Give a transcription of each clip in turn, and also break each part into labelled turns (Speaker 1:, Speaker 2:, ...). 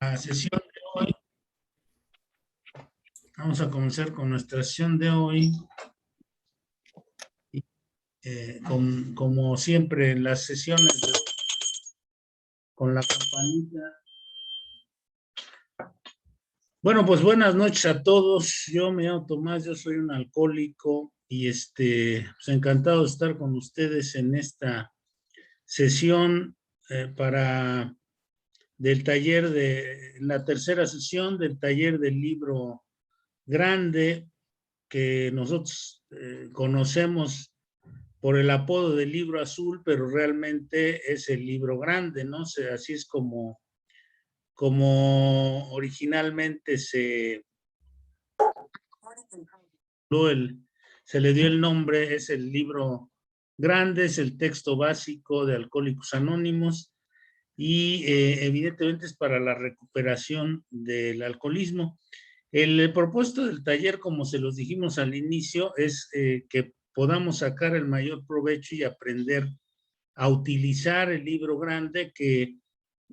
Speaker 1: La sesión de hoy, vamos a comenzar con nuestra sesión de hoy. Como siempre en las sesiones de hoy, con la campanita. Bueno, pues buenas noches a todos. Yo me llamo Tomás, yo soy un alcohólico y pues encantado de estar con ustedes en esta sesión del taller la tercera sesión del taller del libro grande que nosotros conocemos por el apodo del libro azul, pero realmente es el libro grande, ¿no? O sea, así es como originalmente se le dio el nombre, es el libro grande, es el texto básico de Alcohólicos Anónimos y evidentemente es para la recuperación del alcoholismo. El propósito del taller, como se los dijimos al inicio, es que podamos sacar el mayor provecho y aprender a utilizar el libro grande que,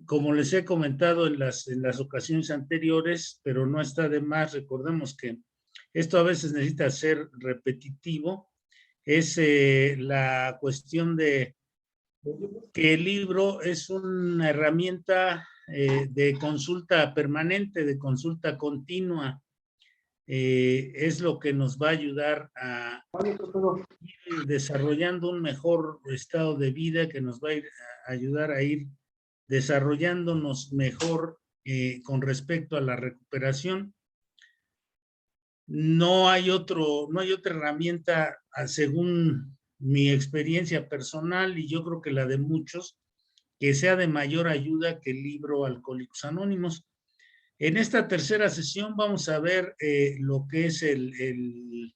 Speaker 1: como les he comentado en las ocasiones anteriores, pero no está de más, recordemos que esto a veces necesita ser repetitivo, es la cuestión de que el libro es una herramienta de consulta permanente, de consulta continua, es lo que nos va a ayudar a ir desarrollando un mejor estado de vida, que nos va a ayudar a ir desarrollándonos mejor con respecto a la recuperación. No hay otra herramienta, según mi experiencia personal y yo creo que la de muchos, que sea de mayor ayuda que el libro Alcohólicos Anónimos. En esta tercera sesión vamos a ver lo que es el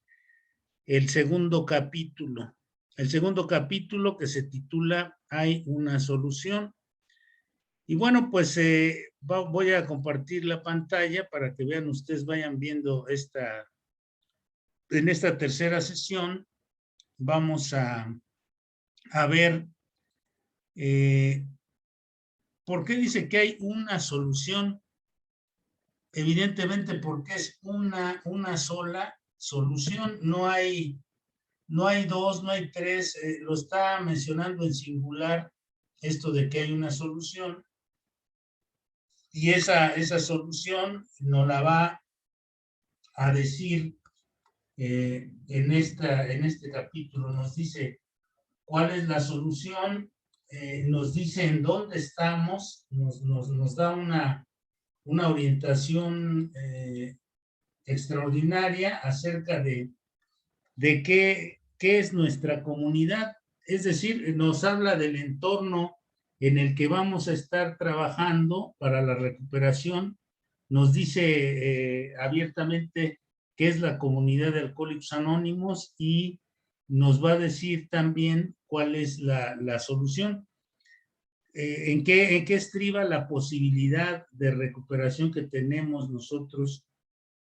Speaker 1: segundo capítulo. El segundo capítulo que se titula Hay una solución. Y bueno, pues voy a compartir la pantalla para que vean ustedes, vayan viendo en esta tercera sesión. Vamos a ver por qué dice que hay una solución. Evidentemente porque es una sola solución, no hay dos, no hay tres, lo está mencionando en singular, esto de que hay una solución, y esa solución nos la va a decir en este capítulo, nos dice cuál es la solución, nos dice en dónde estamos, nos da una orientación extraordinaria acerca de qué es nuestra comunidad, es decir, nos habla del entorno en el que vamos a estar trabajando para la recuperación, nos dice abiertamente qué es la comunidad de Alcohólicos Anónimos y nos va a decir también cuál es la solución. ¿En qué estriba la posibilidad de recuperación que tenemos nosotros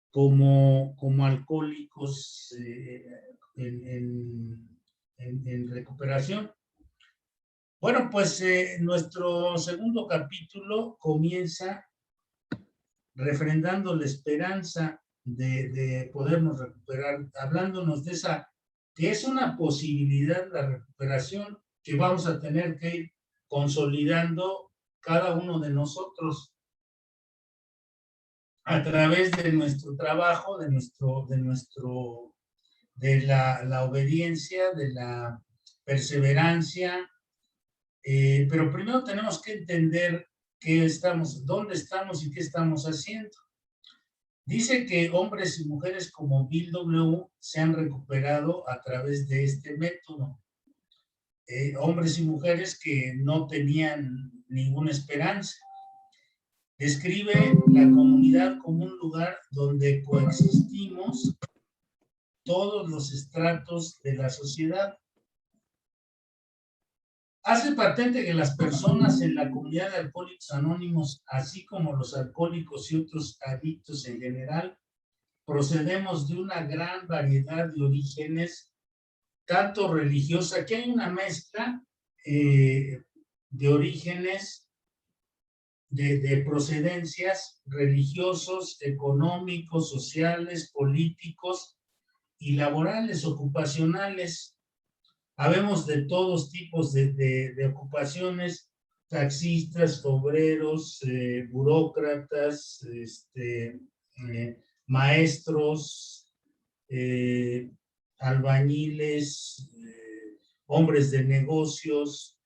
Speaker 1: como alcohólicos en recuperación? Bueno, pues nuestro segundo capítulo comienza refrendando la esperanza de podernos recuperar, hablándonos de esa, que es una posibilidad la recuperación que vamos a tener que ir consolidando cada uno de nosotros a través de nuestro trabajo, de la obediencia, de la perseverancia, pero primero tenemos que entender dónde estamos y qué estamos haciendo. Dice que hombres y mujeres como Bill W. se han recuperado a través de este método. Hombres y mujeres que no tenían ninguna esperanza. Describe la comunidad como un lugar donde coexistimos todos los estratos de la sociedad. Hace patente que las personas en la comunidad de Alcohólicos Anónimos, así como los alcohólicos y otros adictos en general, procedemos de una gran variedad de orígenes, tanto religiosa, que hay una mezcla de orígenes de procedencias religiosos, económicos, sociales, políticos y laborales, ocupacionales. Habemos de todos tipos de ocupaciones, taxistas, obreros, burócratas, maestros, albañiles, hombres de negocios,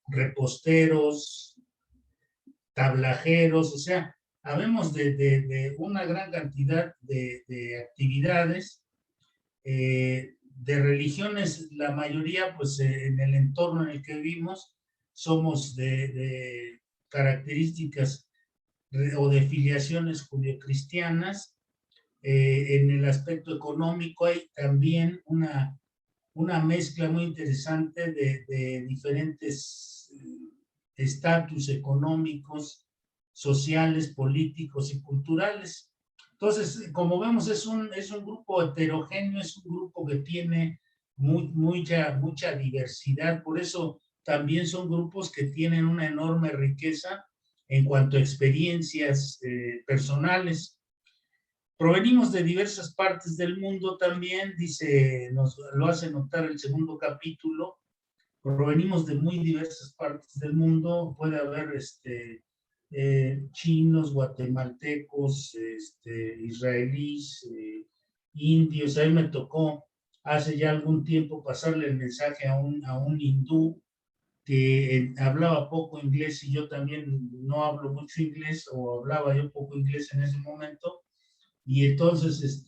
Speaker 1: reposteros, tablajeros, o sea, habemos de una gran cantidad de actividades, de religiones, la mayoría, pues en el entorno en el que vivimos, somos de características o de filiaciones judio-cristianas. En el aspecto económico hay también una mezcla muy interesante de diferentes estatus económicos, sociales, políticos y culturales. Entonces, como vemos, es un grupo heterogéneo, es un grupo que tiene mucha diversidad, por eso también son grupos que tienen una enorme riqueza en cuanto a experiencias personales. Provenimos de diversas partes del mundo también, dice, nos lo hace notar el segundo capítulo, provenimos de muy diversas partes del mundo, puede haber chinos, guatemaltecos, israelíes, indios. A mí me tocó hace ya algún tiempo pasarle el mensaje a un hindú que hablaba poco inglés y yo también no hablo mucho inglés, o hablaba yo poco inglés en ese momento, y entonces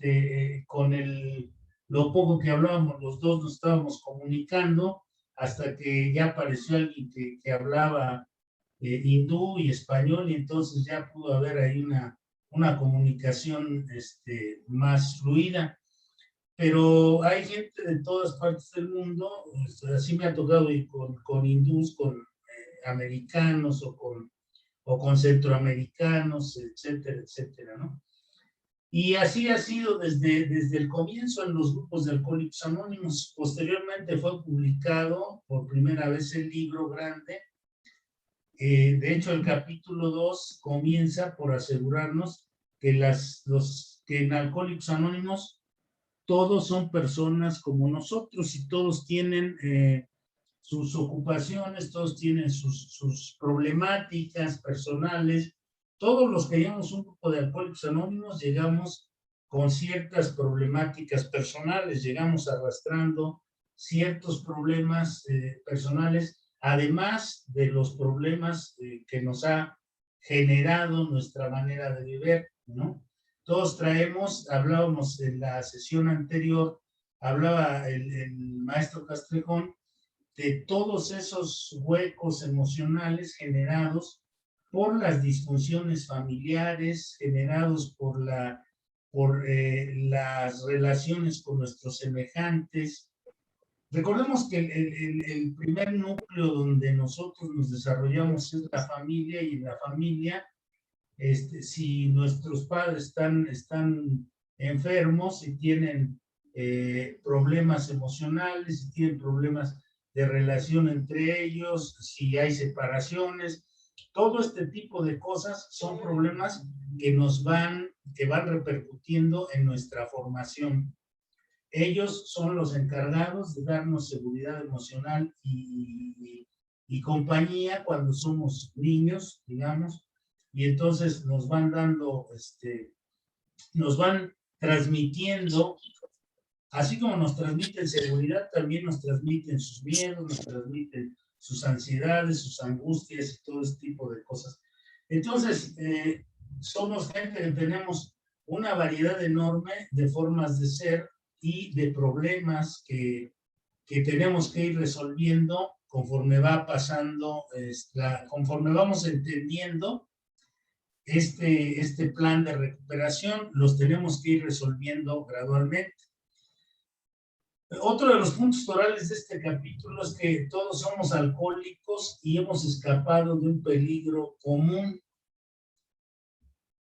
Speaker 1: con lo poco que hablábamos los dos nos estábamos comunicando hasta que ya apareció alguien que hablaba hindú y español, y entonces ya pudo haber ahí una comunicación más fluida. Pero hay gente de todas partes del mundo, así me ha tocado ir con hindús, con americanos o con centroamericanos, etcétera, etcétera, ¿no? Y así ha sido desde el comienzo en los grupos de Alcohólicos Anónimos. Posteriormente fue publicado por primera vez el libro grande. De hecho, el capítulo 2 comienza por asegurarnos que que en Alcohólicos Anónimos todos son personas como nosotros y todos tienen sus ocupaciones, todos tienen sus problemáticas personales. Todos los que llegamos a un grupo de Alcohólicos Anónimos llegamos con ciertas problemáticas personales, llegamos arrastrando ciertos problemas personales, además de los problemas que nos ha generado nuestra manera de vivir, ¿no? Todos traemos, hablábamos en la sesión anterior, hablaba el maestro Castrejón, de todos esos huecos emocionales generados por las disfunciones familiares, generados por las relaciones con nuestros semejantes. Recordemos que el primer núcleo donde nosotros nos desarrollamos es la familia, y en la familia, si nuestros padres están enfermos, si tienen problemas emocionales, si tienen problemas de relación entre ellos, si hay separaciones, todo este tipo de cosas son problemas que van repercutiendo en nuestra formación. Ellos son los encargados de darnos seguridad emocional y compañía cuando somos niños, digamos, y entonces nos van dando, nos van transmitiendo. Así como nos transmiten seguridad, también nos transmiten sus miedos, nos transmiten sus ansiedades, sus angustias y todo ese tipo de cosas. Entonces, somos gente que tenemos una variedad enorme de formas de ser y de problemas que tenemos que ir resolviendo conforme va pasando, conforme vamos entendiendo este plan de recuperación, los tenemos que ir resolviendo gradualmente. Otro de los puntos torales de este capítulo es que todos somos alcohólicos y hemos escapado de un peligro común.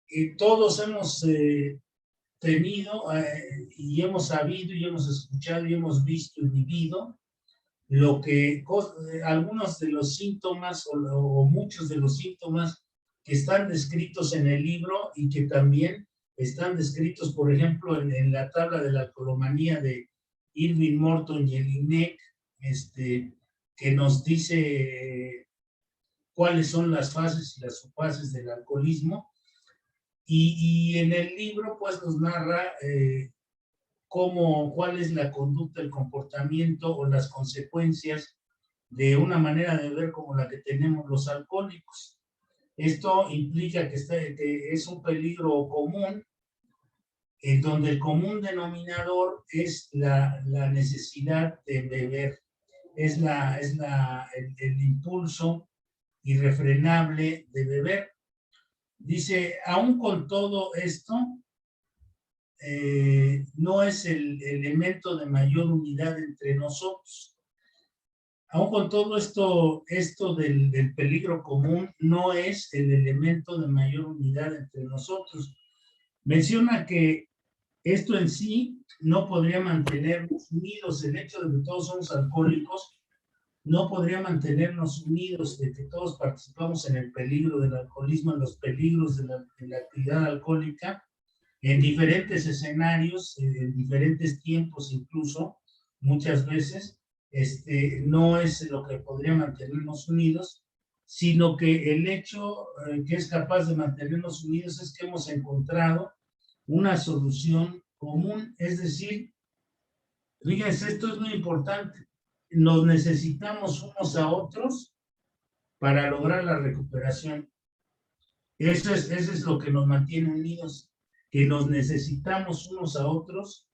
Speaker 1: Y todos hemos tenido y hemos sabido y hemos escuchado y hemos visto y vivido algunos de los síntomas o muchos de los síntomas que están descritos en el libro y que también están descritos, por ejemplo, en la tabla de la alcoholomanía de Irving Morton Jelinek, que nos dice cuáles son las fases y las subfases del alcoholismo. Y en el libro, pues, nos narra cuál es la conducta, el comportamiento o las consecuencias de una manera de ver como la que tenemos los alcohólicos. Esto implica que es un peligro común, en donde el común denominador es la necesidad de beber, es el impulso irrefrenable de beber. Dice, aún con todo esto, no es el elemento de mayor unidad entre nosotros. Aún con todo esto del peligro común no es el elemento de mayor unidad entre nosotros. Menciona que esto en sí no podría mantenernos unidos. El hecho de que todos somos alcohólicos no podría mantenernos unidos, de que todos participamos en el peligro del alcoholismo, en los peligros de la actividad alcohólica, en diferentes escenarios, en diferentes tiempos incluso, muchas veces, no es lo que podría mantenernos unidos, sino que el hecho que es capaz de mantenernos unidos es que hemos encontrado una solución común, es decir, fíjense, esto es muy importante, nos necesitamos unos a otros para lograr la recuperación. Eso es lo que nos mantiene unidos, que nos necesitamos unos a otros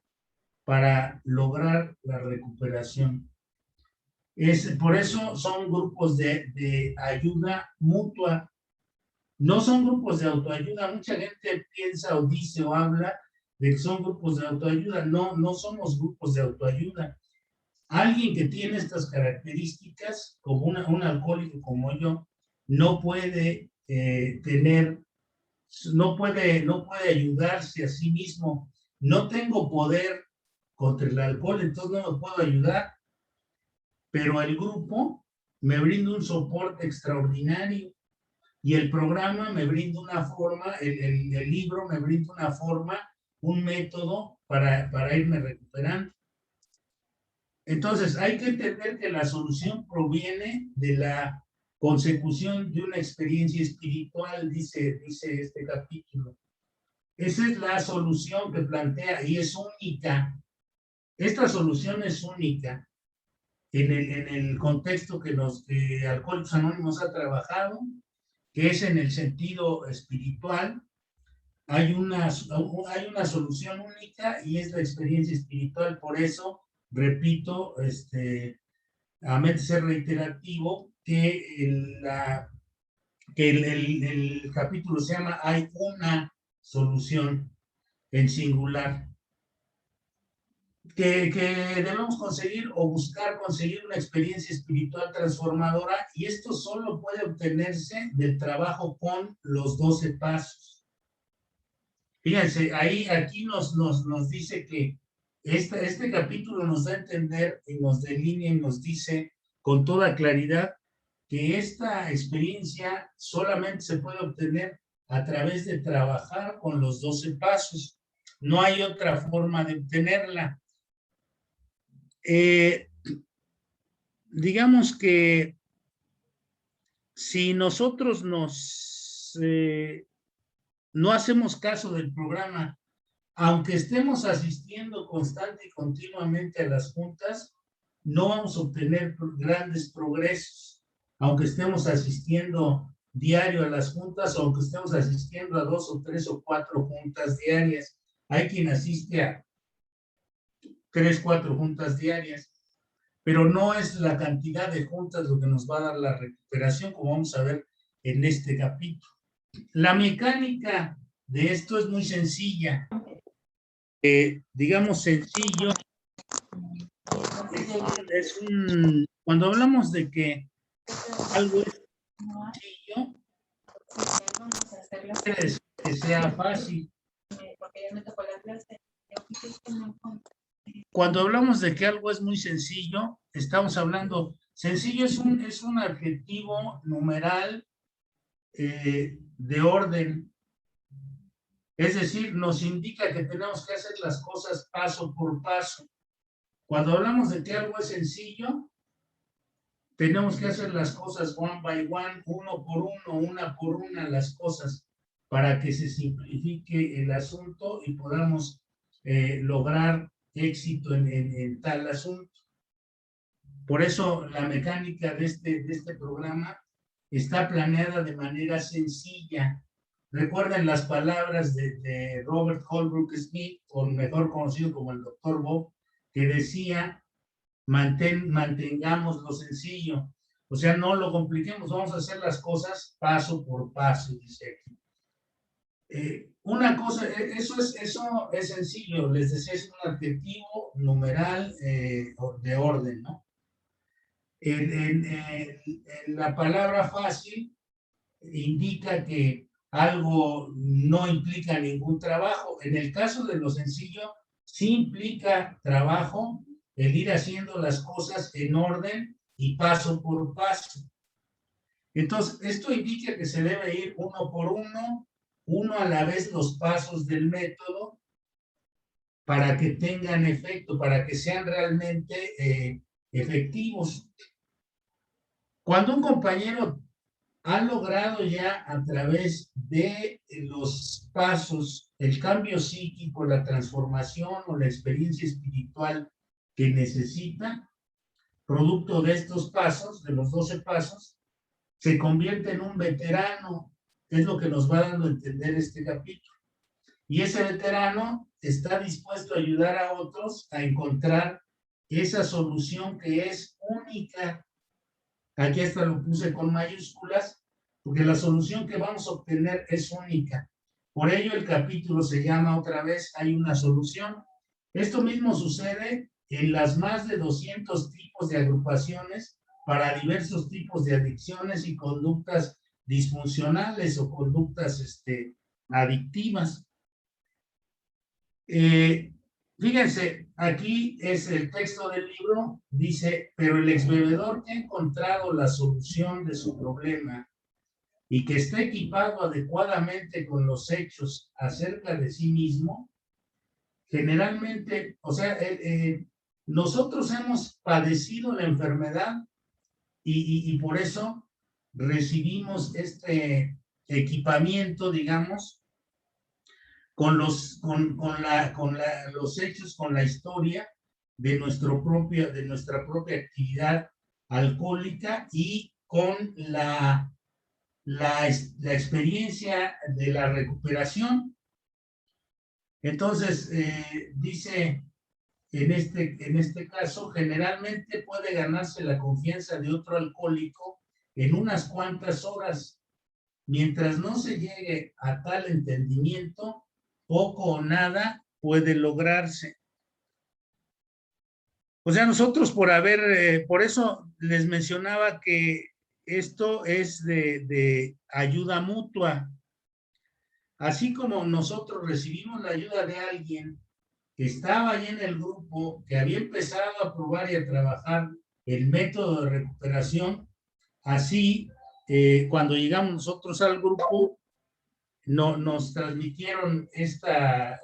Speaker 1: para lograr la recuperación. Por eso son grupos de ayuda mutua, no son grupos de autoayuda. Mucha gente piensa o dice o habla de que son grupos de autoayuda. No, no somos grupos de autoayuda. Alguien que tiene estas características, como un alcohólico como yo, no puede no puede ayudarse a sí mismo. No tengo poder contra el alcohol, entonces no me puedo ayudar, pero el grupo me brinda un soporte extraordinario y el programa me brinda una forma, el libro me brinda una forma, un método para irme recuperando. Entonces, hay que entender que la solución proviene de la consecución de una experiencia espiritual, dice este capítulo. Esa es la solución que plantea y es única. Esta solución es única en el contexto que Alcohólicos Anónimos ha trabajado, que es en el sentido espiritual. Hay una solución única y es la experiencia espiritual. Por eso, repito, a menos de ser reiterativo, que el capítulo se llama Hay una solución en singular, que debemos conseguir o buscar conseguir una experiencia espiritual transformadora, y esto solo puede obtenerse del trabajo con los 12 pasos. Fíjense, aquí nos dice que este capítulo nos da a entender y nos delinea y nos dice con toda claridad que esta experiencia solamente se puede obtener a través de trabajar con los 12 pasos. No hay otra forma de obtenerla. Digamos que si nosotros no hacemos caso del programa, aunque estemos asistiendo constante y continuamente a las juntas, no vamos a obtener grandes progresos. Aunque estemos asistiendo diario a las juntas, o aunque estemos asistiendo a 2 o 3 o 4 juntas diarias. Hay quien asiste a 3, 4 juntas diarias, pero no es la cantidad de juntas lo que nos va a dar la recuperación, como vamos a ver en este capítulo. La mecánica de esto es muy sencilla. Digamos sencillo, cuando hablamos de que algo es sencillo, quiere decir que sea fácil. Cuando hablamos de que algo es muy sencillo, estamos hablando, sencillo es un adjetivo numeral de orden, es decir, nos indica que tenemos que hacer las cosas paso por paso. Cuando hablamos de que algo es sencillo, tenemos que hacer las cosas one by one, uno por uno, una por una, las cosas, para que se simplifique el asunto y podamos lograr éxito en tal asunto. Por eso la mecánica de este programa está planeada de manera sencilla. Recuerden las palabras de Robert Holbrook Smith, o mejor conocido como el Dr. Bob, que decía, mantengamos lo sencillo. O sea, no lo compliquemos, vamos a hacer las cosas paso por paso, dice aquí. Una cosa, eso es sencillo, les decía, es un adjetivo numeral de orden, ¿no? En la palabra fácil indica que algo no implica ningún trabajo. En el caso de lo sencillo, sí implica trabajo el ir haciendo las cosas en orden y paso por paso. Entonces, esto indica que se debe ir uno por uno a la vez los pasos del método para que tengan efecto, para que sean realmente efectivos. Cuando un compañero ha logrado ya a través de los pasos, el cambio psíquico, la transformación o la experiencia espiritual que necesita, producto de estos pasos, de los 12 pasos, se convierte en un veterano, es lo que nos va dando a entender este capítulo. Y ese veterano está dispuesto a ayudar a otros a encontrar esa solución que es única. Aquí hasta lo puse con mayúsculas, porque la solución que vamos a obtener es única. Por ello el capítulo se llama otra vez Hay una solución. Esto mismo sucede en las más de 200 tipos de agrupaciones para diversos tipos de adicciones y conductas disfuncionales o conductas adictivas. Fíjense, aquí es el texto del libro, dice, pero el exbebedor que ha encontrado la solución de su problema y que está equipado adecuadamente con los hechos acerca de sí mismo, generalmente, o sea, nosotros hemos padecido la enfermedad y por eso recibimos este equipamiento, digamos, con los hechos, con la historia de nuestra propia actividad alcohólica y con la experiencia de la recuperación. Entonces, dice en este caso, generalmente puede ganarse la confianza de otro alcohólico en unas cuantas horas. Mientras no se llegue a tal entendimiento, poco o nada puede lograrse. O sea, nosotros por eso les mencionaba que esto es de ayuda mutua. Así como nosotros recibimos la ayuda de alguien que estaba ahí en el grupo, que había empezado a probar y a trabajar el método de recuperación, así cuando llegamos nosotros al grupo, nos transmitieron estas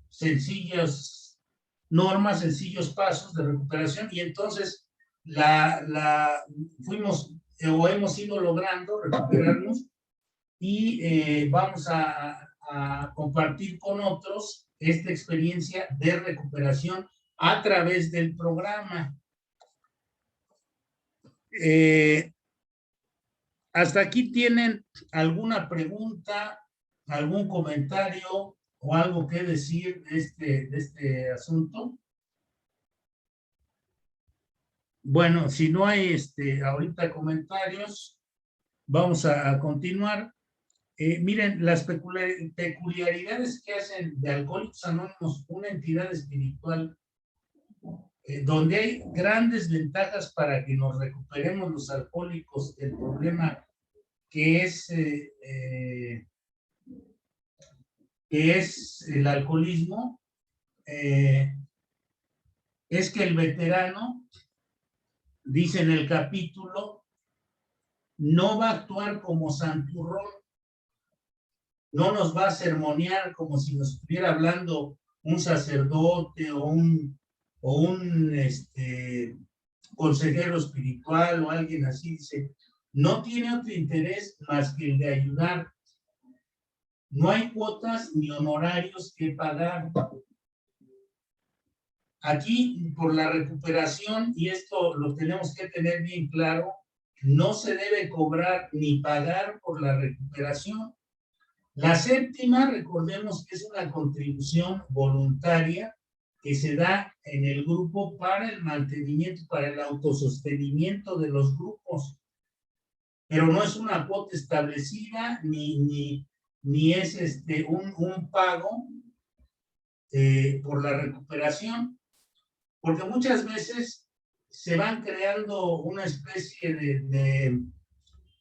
Speaker 1: sencillas normas, sencillos pasos de recuperación, y entonces fuimos o hemos ido logrando recuperarnos y vamos a compartir con otros esta experiencia de recuperación a través del programa. ¿Hasta aquí tienen alguna pregunta, algún comentario o algo que decir de este asunto? Bueno, si no hay ahorita comentarios, vamos a continuar. Miren, las peculiaridades que hacen de Alcohólicos Anónimos una entidad espiritual donde hay grandes ventajas para que nos recuperemos los alcohólicos del problema que es que es el alcoholismo, es que el veterano, dice en el capítulo, no va a actuar como santurrón, no nos va a sermonear como si nos estuviera hablando un sacerdote o un consejero espiritual o alguien así. Dice, no tiene otro interés más que el de ayudar. No hay cuotas ni honorarios que pagar. Aquí, por la recuperación, y esto lo tenemos que tener bien claro, no se debe cobrar ni pagar por la recuperación. La séptima, recordemos que es una contribución voluntaria que se da en el grupo para el mantenimiento, para el autosostenimiento de los grupos, pero no es una cuota establecida ni es un pago por la recuperación, porque muchas veces se van creando una especie de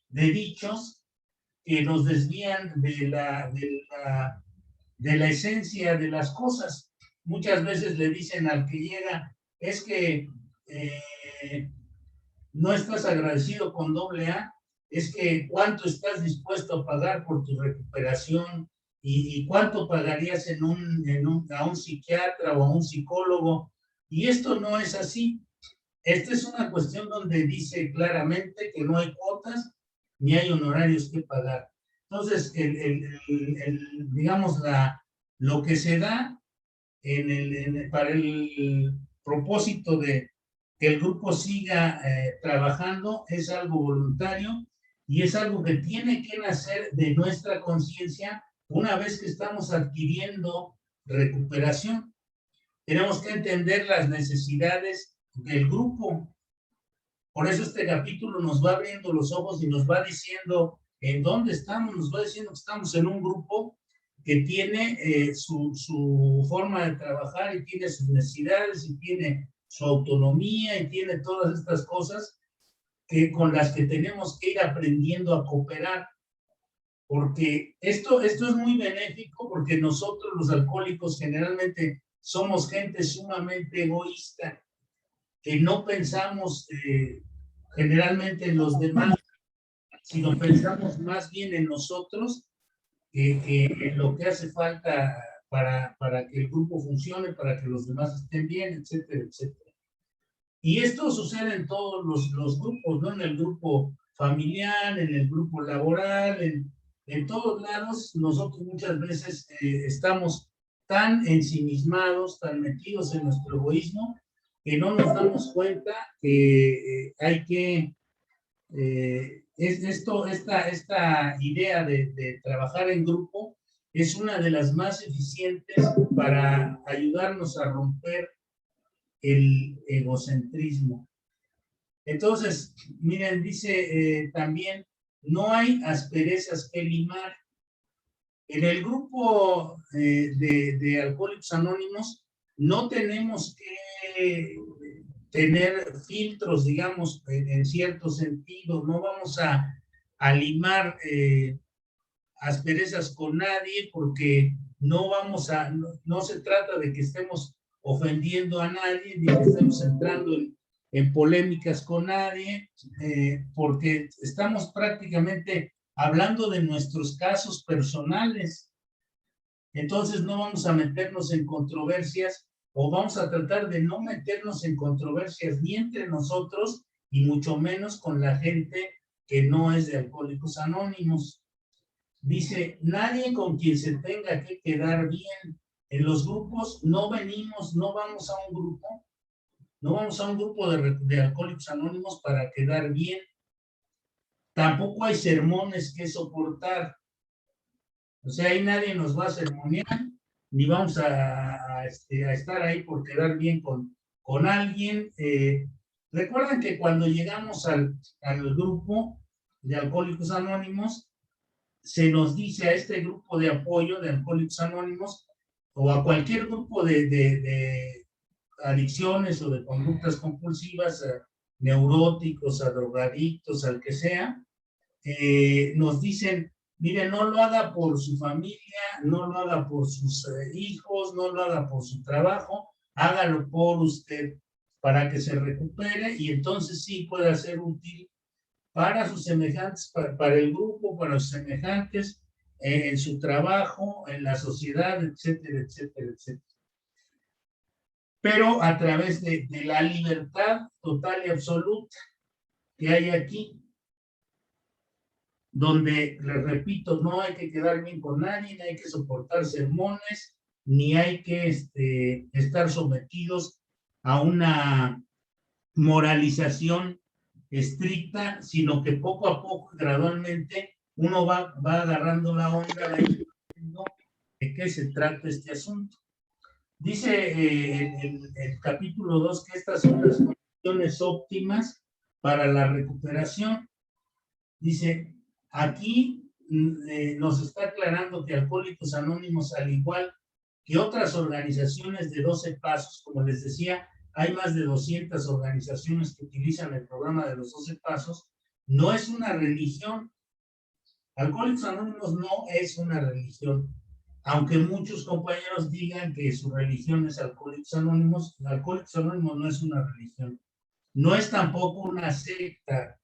Speaker 1: dichos que nos desvían de la esencia de las cosas. Muchas veces le dicen al que llega, es que no estás agradecido con AA, es que cuánto estás dispuesto a pagar por tu recuperación y cuánto pagarías a un psiquiatra o a un psicólogo. Y esto no es así. Esta es una cuestión donde dice claramente que no hay cuotas ni hay honorarios que pagar. Entonces, digamos, lo que se da para el propósito de que el grupo siga trabajando es algo voluntario y es algo que tiene que nacer de nuestra conciencia una vez que estamos adquiriendo recuperación. Tenemos que entender las necesidades del grupo. Por eso este capítulo nos va abriendo los ojos y nos va diciendo en dónde estamos, nos va diciendo que estamos en un grupo que tiene su forma de trabajar y tiene sus necesidades y tiene su autonomía y tiene todas estas cosas con las que tenemos que ir aprendiendo a cooperar. Porque esto es muy benéfico porque nosotros los alcohólicos generalmente somos gente sumamente egoísta, que no pensamos generalmente en los demás, sino pensamos más bien en nosotros que en lo que hace falta para que el grupo funcione, para que los demás estén bien, etcétera, etcétera. Y esto sucede en todos los grupos, ¿no? En el grupo familiar, en el grupo laboral, en todos lados, nosotros muchas veces estamos tan ensimismados, tan metidos en nuestro egoísmo, que no nos damos cuenta que hay que, esta idea de trabajar en grupo es una de las más eficientes para ayudarnos a romper el egocentrismo. Entonces, miren, dice también, no hay asperezas que limar. En el grupo de Alcohólicos Anónimos no tenemos que tener filtros, digamos, en cierto sentido, no vamos a limar asperezas con nadie porque no se trata de que estemos ofendiendo a nadie, ni que estemos entrando en polémicas con nadie, porque estamos prácticamente hablando de nuestros casos personales. Entonces no vamos a meternos en controversias o vamos a tratar de no meternos en controversias ni entre nosotros y mucho menos con la gente que no es de Alcohólicos Anónimos. Dice, nadie con quien se tenga que quedar bien. En los grupos no vamos a un grupo de Alcohólicos Anónimos para quedar bien. Tampoco hay sermones que soportar. O sea, ahí nadie nos va a sermonear, ni vamos a estar ahí por quedar bien con alguien. Recuerden que cuando llegamos al grupo de Alcohólicos Anónimos, se nos dice a este grupo de apoyo de Alcohólicos Anónimos o a cualquier grupo de adicciones o de conductas compulsivas, a neuróticos, a drogadictos, al que sea, nos dicen, Mire, no lo haga por su familia, no lo haga por sus hijos, no lo haga por su trabajo, hágalo por usted, para que se recupere y entonces sí pueda ser útil para sus semejantes, para el grupo, para sus semejantes, en su trabajo, en la sociedad, etcétera, etcétera, etcétera. Pero a través de la libertad total y absoluta que hay aquí, donde, les repito, no hay que quedar bien con nadie, no hay que soportar sermones, ni hay que estar sometidos a una moralización estricta, sino que poco a poco, gradualmente, uno va agarrando la onda, va entendiendo de qué se trata este asunto. Dice el capítulo 2 que estas son las condiciones óptimas para la recuperación. Dice, aquí nos está aclarando que Alcohólicos Anónimos, al igual que otras organizaciones de 12 pasos, como les decía, hay más de 200 organizaciones que utilizan el programa de los 12 pasos, no es una religión. Alcohólicos Anónimos no es una religión. Aunque muchos compañeros digan que su religión es Alcohólicos Anónimos no es una religión. No es tampoco una secta.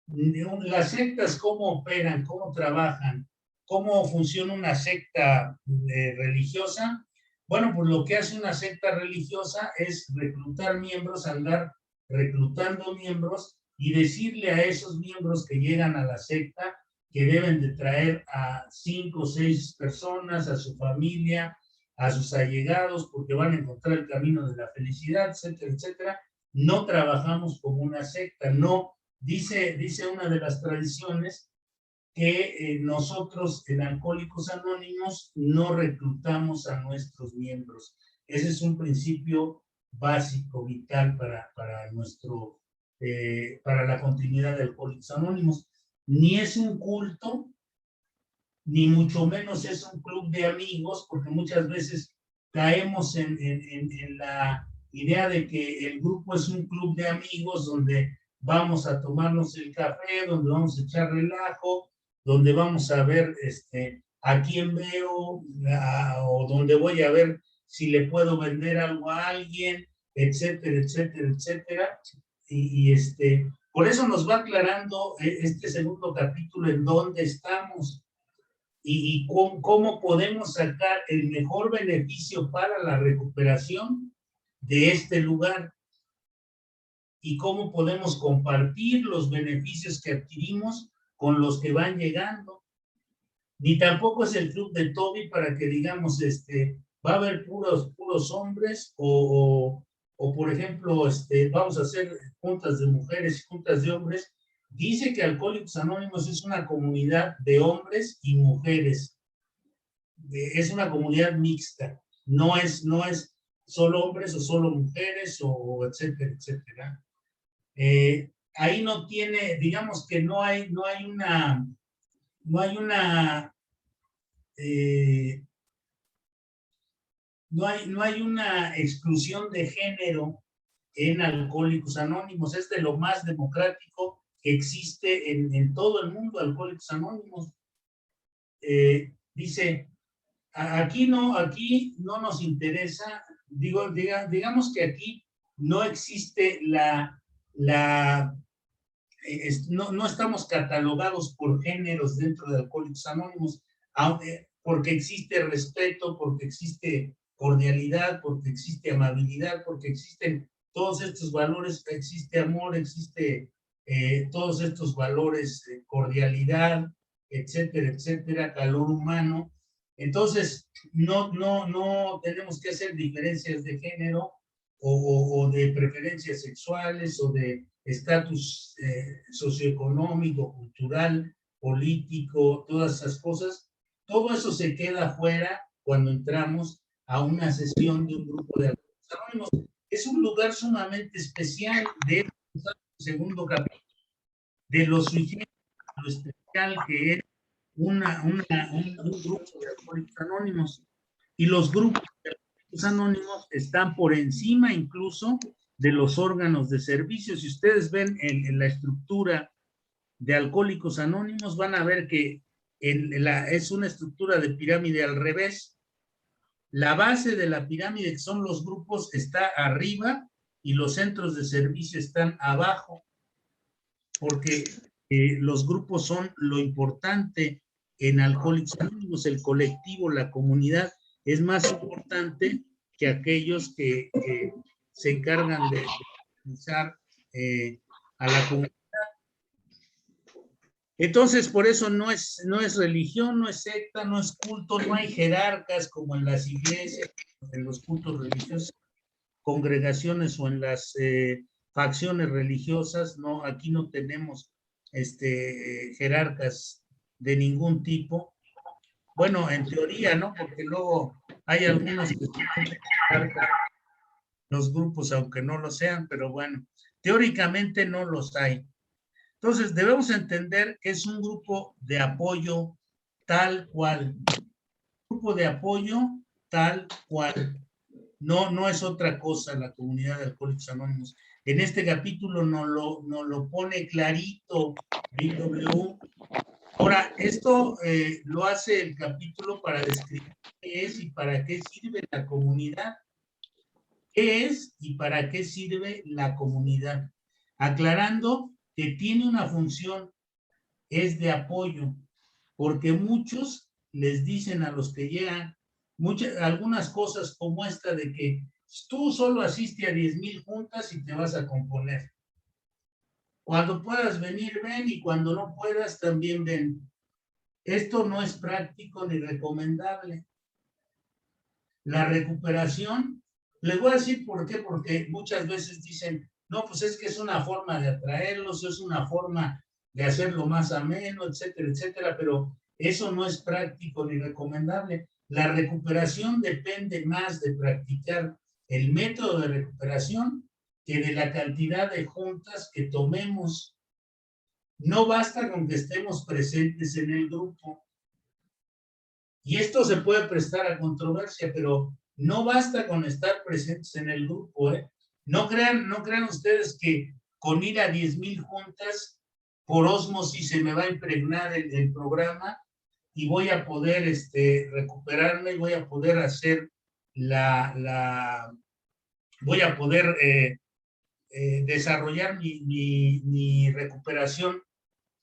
Speaker 1: Las sectas, ¿cómo operan? ¿Cómo trabajan? ¿Cómo funciona una secta religiosa? Bueno, pues lo que hace una secta religiosa es reclutar miembros, andar reclutando miembros y decirle a esos miembros que llegan a la secta que deben de traer a 5 o 6 personas, a su familia, a sus allegados, porque van a encontrar el camino de la felicidad, etcétera, etcétera. No trabajamos como una secta, no. Dice una de las tradiciones que nosotros en Alcohólicos Anónimos no reclutamos a nuestros miembros. Ese es un principio básico, vital para la continuidad de Alcohólicos Anónimos. Ni es un culto, ni mucho menos es un club de amigos, porque muchas veces caemos en la idea de que el grupo es un club de amigos donde vamos a tomarnos el café, donde vamos a echar relajo, donde vamos a ver a quién veo, o donde voy a ver si le puedo vender algo a alguien, etcétera, etcétera, etcétera. Y por eso nos va aclarando este segundo capítulo en dónde estamos y cómo podemos sacar el mejor beneficio para la recuperación de este lugar y cómo podemos compartir los beneficios que adquirimos con los que van llegando. Ni tampoco es el club de Toby para que digamos, va a haber puros hombres o por ejemplo, vamos a hacer juntas de mujeres y juntas de hombres. Dice que Alcohólicos Anónimos es una comunidad de hombres y mujeres. Es una comunidad mixta. No es solo hombres o solo mujeres o etcétera, etcétera. Ahí no tiene, digamos que no hay una exclusión de género en Alcohólicos Anónimos. Es de lo más democrático que existe en todo el mundo, Alcohólicos Anónimos. Dice, aquí no nos interesa, digamos que aquí no existe no estamos catalogados por géneros dentro de Alcohólicos Anónimos, porque existe respeto, porque existe cordialidad, porque existe amabilidad, porque existen todos estos valores, existe amor, existe todos estos valores, cordialidad, etcétera, etcétera, calor humano. Entonces, no tenemos que hacer diferencias de género o de preferencias sexuales o de estatus socioeconómico, cultural, político, todas esas cosas. Todo eso se queda fuera cuando entramos a una sesión de un grupo de Alcohólicos Anónimos. Es un lugar sumamente especial de este segundo capítulo, de lo especial que es un grupo de Alcohólicos Anónimos. Y los grupos de Alcohólicos Anónimos están por encima incluso de los órganos de servicio. Si ustedes ven en la estructura de Alcohólicos Anónimos, van a ver que es una estructura de pirámide al revés. La base de la pirámide, que son los grupos, está arriba y los centros de servicio están abajo, porque los grupos son lo importante en Alcohólicos Anónimos. El colectivo, la comunidad, es más importante que aquellos que se encargan de organizar a la comunidad. Entonces, por eso no es religión, no es secta, no es culto, no hay jerarcas como en las iglesias, en los cultos religiosos, congregaciones o en las facciones religiosas. No, aquí no tenemos jerarcas de ningún tipo. Bueno, en teoría, ¿no? Porque luego hay algunos que los grupos, aunque no lo sean, pero bueno, teóricamente no los hay. Entonces, debemos entender que es un grupo de apoyo tal cual. Grupo de apoyo tal cual. No es otra cosa la comunidad de Alcohólicos Anónimos. En este capítulo nos lo pone clarito BW. Ahora, esto lo hace el capítulo para describir qué es y para qué sirve la comunidad. ¿Qué es y para qué sirve la comunidad? Aclarando que tiene una función, es de apoyo, porque muchos les dicen a los que llegan algunas cosas como esta de que tú solo asiste a 10,000 juntas y te vas a componer. Cuando puedas venir, ven, y cuando no puedas, también ven. Esto no es práctico ni recomendable. La recuperación, les voy a decir por qué, porque muchas veces dicen, no, pues es que es una forma de atraerlos, es una forma de hacerlo más ameno, etcétera, etcétera, pero eso no es práctico ni recomendable. La recuperación depende más de practicar el método de recuperación que de la cantidad de juntas que tomemos. No basta con que estemos presentes en el grupo. Y esto se puede prestar a controversia, pero no basta con estar presentes en el grupo, ¿eh? No crean ustedes que con ir a 10,000 juntas por ósmosis se me va a impregnar el programa y voy a poder recuperarme y voy a poder hacer voy a poder desarrollar mi recuperación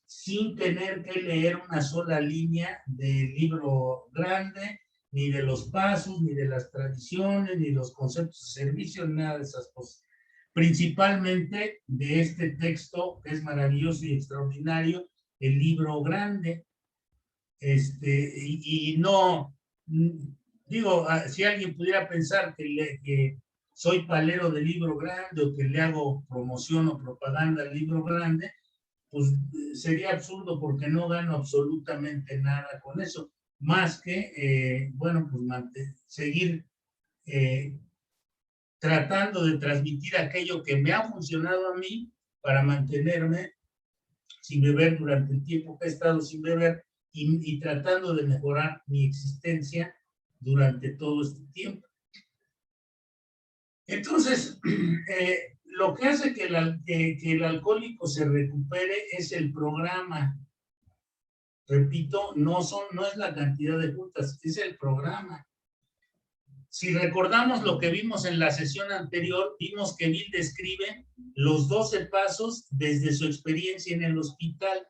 Speaker 1: sin tener que leer una sola línea del libro grande, ni de los pasos, ni de las tradiciones, ni los conceptos de servicio, ni nada de esas cosas. Principalmente de este texto que es maravilloso y extraordinario, el libro grande. Y no, digo, si alguien pudiera pensar que soy palero del libro grande o que le hago promoción o propaganda al libro grande, pues sería absurdo porque no gano absolutamente nada con eso, más que, bueno, pues seguir tratando de transmitir aquello que me ha funcionado a mí para mantenerme sin beber durante el tiempo que he estado sin beber y tratando de mejorar mi existencia durante todo este tiempo. Entonces, lo que hace que el alcohólico se recupere es el programa. Repito, no es la cantidad de juntas, es el programa. Si recordamos lo que vimos en la sesión anterior, vimos que Bill describe los 12 pasos desde su experiencia en el hospital.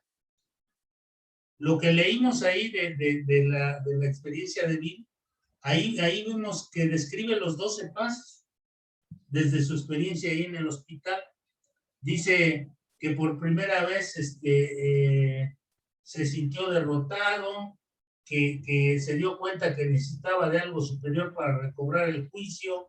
Speaker 1: Lo que leímos ahí de la experiencia de Bill, ahí vimos que describe los 12 pasos desde su experiencia ahí en el hospital. Dice que por primera vez se sintió derrotado, que se dio cuenta que necesitaba de algo superior para recobrar el juicio.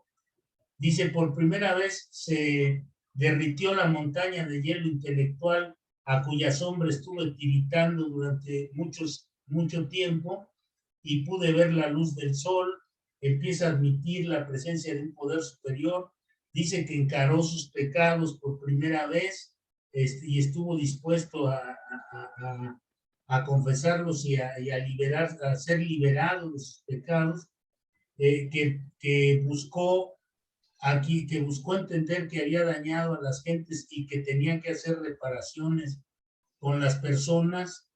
Speaker 1: Dice, por primera vez se derritió la montaña de hielo intelectual a cuya sombra estuve tiritando durante mucho tiempo y pude ver la luz del sol. Empieza a admitir la presencia de un poder superior. Dice que encaró sus pecados por primera vez y estuvo dispuesto a confesarlos y a ser liberado de sus pecados, que buscó entender que había dañado a las gentes y que tenía que hacer reparaciones con las personas.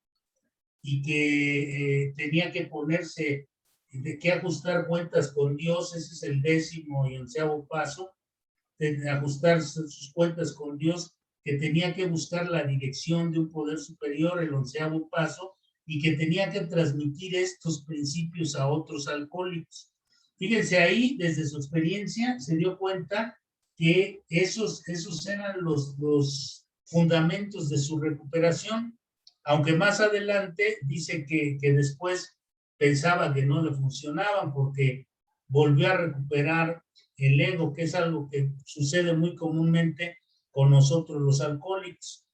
Speaker 1: y que tenía que ponerse, que ajustar cuentas con Dios. Ese es el 10º y 11º paso, de ajustar sus cuentas con Dios, que tenía que buscar la dirección de un poder superior, el 11º paso, y que tenía que transmitir estos principios a otros alcohólicos. Fíjense ahí, desde su experiencia, se dio cuenta que esos eran los fundamentos de su recuperación, aunque más adelante dice que después pensaba que no le funcionaban porque volvió a recuperar el ego, que es algo que sucede muy comúnmente con nosotros los alcohólicos.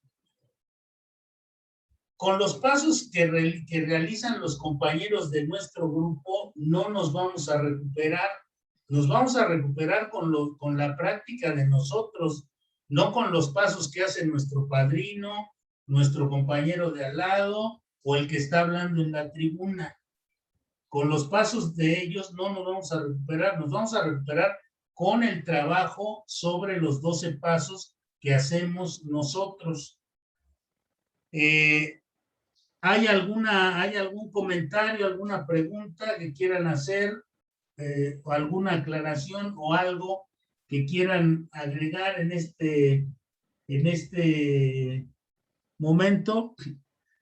Speaker 1: Con los pasos que realizan los compañeros de nuestro grupo, no nos vamos a recuperar. Nos vamos a recuperar con la práctica de nosotros, no con los pasos que hace nuestro padrino, nuestro compañero de al lado o el que está hablando en la tribuna. Con los pasos de ellos no nos vamos a recuperar, nos vamos a recuperar con el trabajo sobre los 12 pasos que hacemos nosotros. ¿Hay algún comentario, alguna pregunta que quieran hacer, o alguna aclaración o algo que quieran agregar en este momento?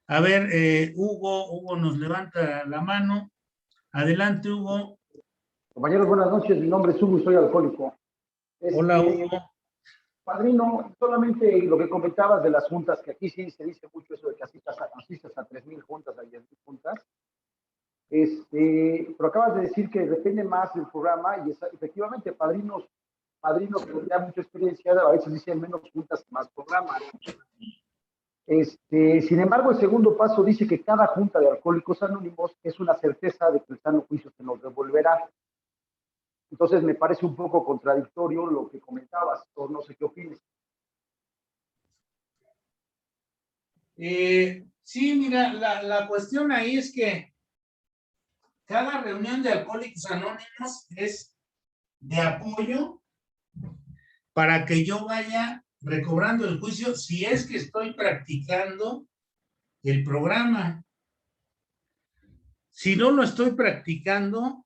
Speaker 1: A ver, Hugo nos levanta la mano. Adelante, Hugo.
Speaker 2: Compañeros, buenas noches. Mi nombre es Hugo y soy alcohólico.
Speaker 1: Hola, Hugo.
Speaker 2: Padrino, solamente lo que comentabas de las juntas, que aquí sí se dice mucho eso de que asistas a 3,000 juntas, a 10,000 juntas. Pero acabas de decir que depende más del programa y efectivamente padrinos con ya mucha experiencia a veces dicen menos juntas, más programas. Sin embargo, el segundo paso dice que cada junta de Alcohólicos Anónimos es una certeza de que el sano juicio se nos devolverá. Entonces me parece un poco contradictorio lo que comentabas, o no sé qué opinas.
Speaker 1: Sí, mira, la cuestión ahí es que cada reunión de Alcohólicos Anónimos es de apoyo para que yo vaya recobrando el juicio si es que estoy practicando el programa. Si no lo estoy practicando,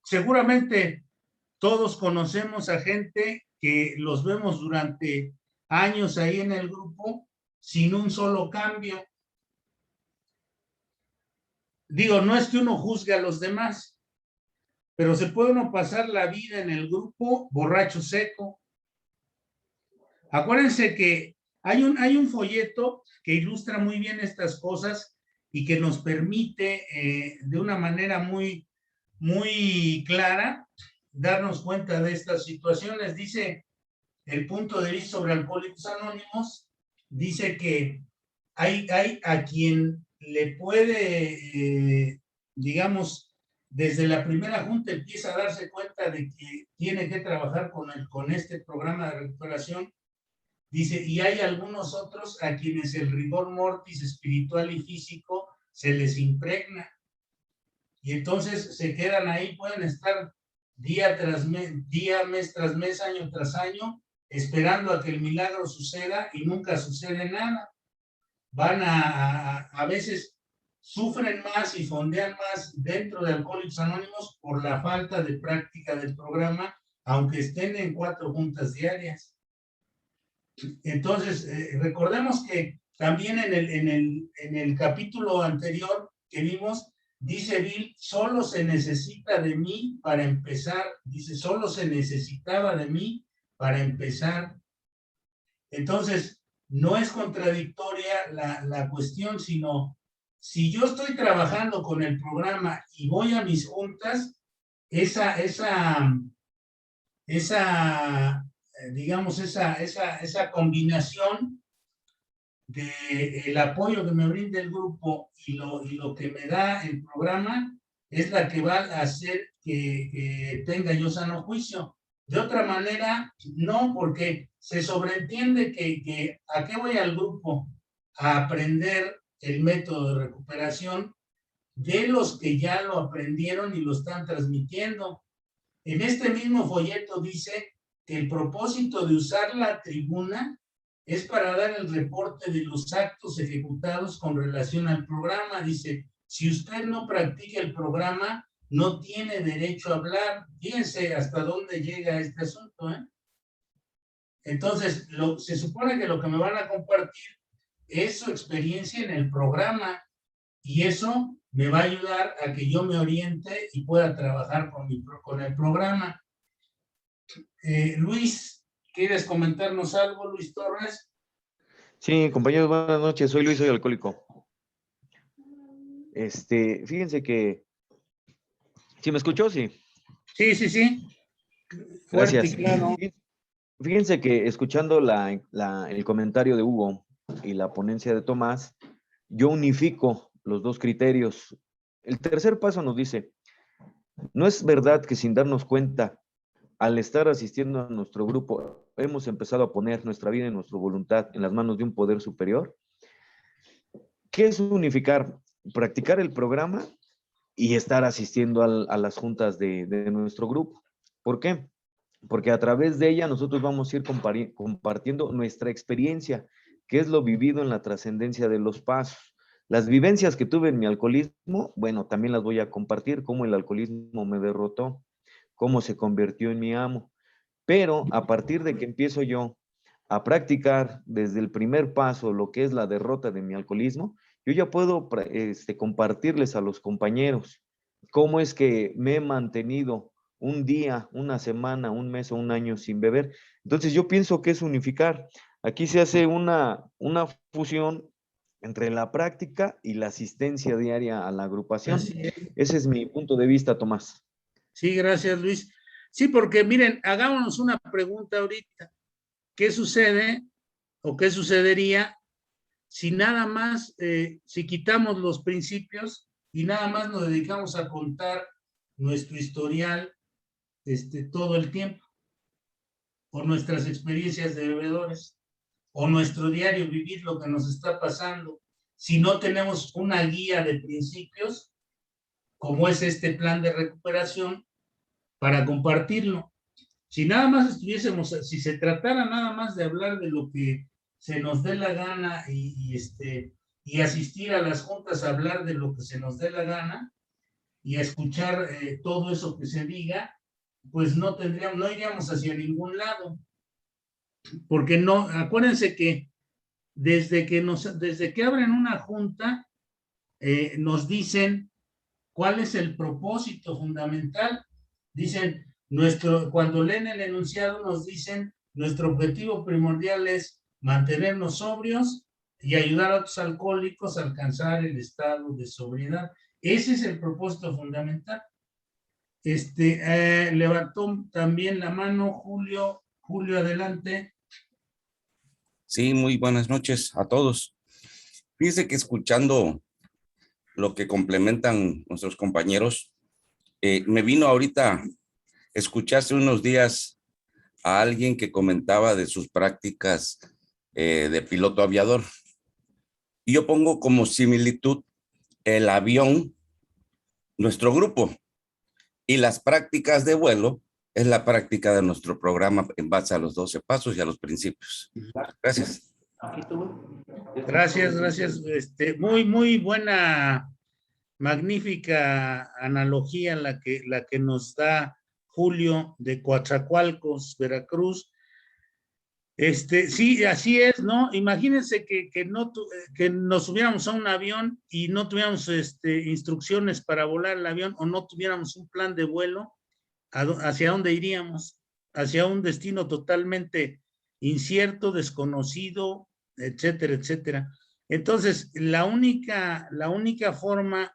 Speaker 1: seguramente todos conocemos a gente que los vemos durante años ahí en el grupo sin un solo cambio. Digo, no es que uno juzgue a los demás, pero se puede uno pasar la vida en el grupo borracho seco. Acuérdense que hay un folleto que ilustra muy bien estas cosas y que nos permite de una manera muy, muy clara darnos cuenta de estas situaciones. Dice el punto de vista sobre Alcohólicos Anónimos, dice que hay a quien le puede, digamos, desde la primera junta empieza a darse cuenta de que tiene que trabajar con este programa de recuperación. Dice, y hay algunos otros a quienes el rigor mortis espiritual y físico se les impregna. Y entonces se quedan ahí, pueden estar día tras mes tras mes, año tras año, esperando a que el milagro suceda y nunca sucede nada. Van a veces sufren más y fondean más dentro de Alcohólicos Anónimos por la falta de práctica del programa, aunque estén en 4 juntas diarias. Entonces, recordemos que también en el capítulo anterior que vimos, dice Bill, solo se necesita de mí para empezar. Dice, solo se necesitaba de mí para empezar. Entonces, no es contradictoria la cuestión, sino si yo estoy trabajando con el programa y voy a mis juntas, digamos, esa combinación del apoyo que me brinda el grupo y lo que me da el programa es la que va a hacer que tenga yo sano juicio. De otra manera, no, porque se sobreentiende que ¿a qué voy al grupo? A aprender el método de recuperación de los que ya lo aprendieron y lo están transmitiendo. En este mismo folleto dice que el propósito de usar la tribuna es para dar el reporte de los actos ejecutados con relación al programa. Dice, si usted no practica el programa, no tiene derecho a hablar. Fíjense hasta dónde llega este asunto, ¿eh? Entonces, se supone que lo que me van a compartir es su experiencia en el programa, y eso me va a ayudar a que yo me oriente y pueda trabajar con el programa. Luis, ¿quieres comentarnos algo, Luis Torres?
Speaker 3: Sí, compañeros, buenas noches. Soy Luis, soy alcohólico. Fíjense que... ¿Sí me escuchó? Sí.
Speaker 1: Sí, sí, sí. Fuerte
Speaker 3: Gracias.
Speaker 1: y claro.
Speaker 3: Fíjense que escuchando el comentario de Hugo y la ponencia de Tomás, yo unifico los dos criterios. El tercer paso nos dice, no es verdad que sin darnos cuenta, al estar asistiendo a nuestro grupo, hemos empezado a poner nuestra vida y nuestra voluntad en las manos de un poder superior. ¿Qué es unificar? Practicar el programa y estar asistiendo a las juntas de nuestro grupo. ¿Por qué? Porque a través de ella nosotros vamos a ir compartiendo nuestra experiencia, que es lo vivido en la trascendencia de los pasos. Las vivencias que tuve en mi alcoholismo, bueno, también las voy a compartir, cómo el alcoholismo me derrotó, cómo se convirtió en mi amo. Pero a partir de que empiezo yo a practicar desde el primer paso lo que es la derrota de mi alcoholismo, yo ya puedo compartirles a los compañeros cómo es que me he mantenido un día, una semana, un mes o un año sin beber. Entonces yo pienso que es unificar. Aquí se hace una fusión entre la práctica y la asistencia diaria a la agrupación. Ese es mi punto de vista, Tomás.
Speaker 1: Sí, gracias, Luis. Sí, porque miren, hagámonos una pregunta ahorita. ¿Qué sucede o qué sucedería si nada más, si quitamos los principios y nada más nos dedicamos a contar nuestro historial todo el tiempo, o nuestras experiencias de bebedores, o nuestro diario vivir lo que nos está pasando? Si no tenemos una guía de principios, como es este plan de recuperación, para compartirlo. Si nada más estuviésemos, si se tratara nada más de hablar de lo que se nos dé la gana y asistir a las juntas a hablar de lo que se nos dé la gana y a escuchar todo eso que se diga, pues no iríamos hacia ningún lado. Porque no, acuérdense que desde que abren una junta, nos dicen cuál es el propósito fundamental. Dicen, cuando leen el enunciado nos dicen, nuestro objetivo primordial es mantenernos sobrios y ayudar a otros alcohólicos a alcanzar el estado de sobriedad. Ese es el propósito fundamental. Levantó también la mano Julio. Julio, adelante.
Speaker 4: Sí, muy buenas noches a todos. Fíjense que escuchando lo que complementan nuestros compañeros, me vino ahorita, escuché hace unos días a alguien que comentaba de sus prácticas de piloto aviador. Y yo pongo como similitud el avión, nuestro grupo, y las prácticas de vuelo es la práctica de nuestro programa en base a los 12 pasos y a los principios. Gracias.
Speaker 1: Gracias, gracias. Muy, muy buena, magnífica analogía la que nos da Julio de Coatzacoalcos, Veracruz. Sí, así es, ¿no? Imagínense que nos subiéramos a un avión y no tuviéramos instrucciones para volar el avión, o no tuviéramos un plan de vuelo, ¿hacia dónde iríamos? Hacia un destino totalmente incierto, desconocido, etcétera, etcétera. Entonces, la única forma,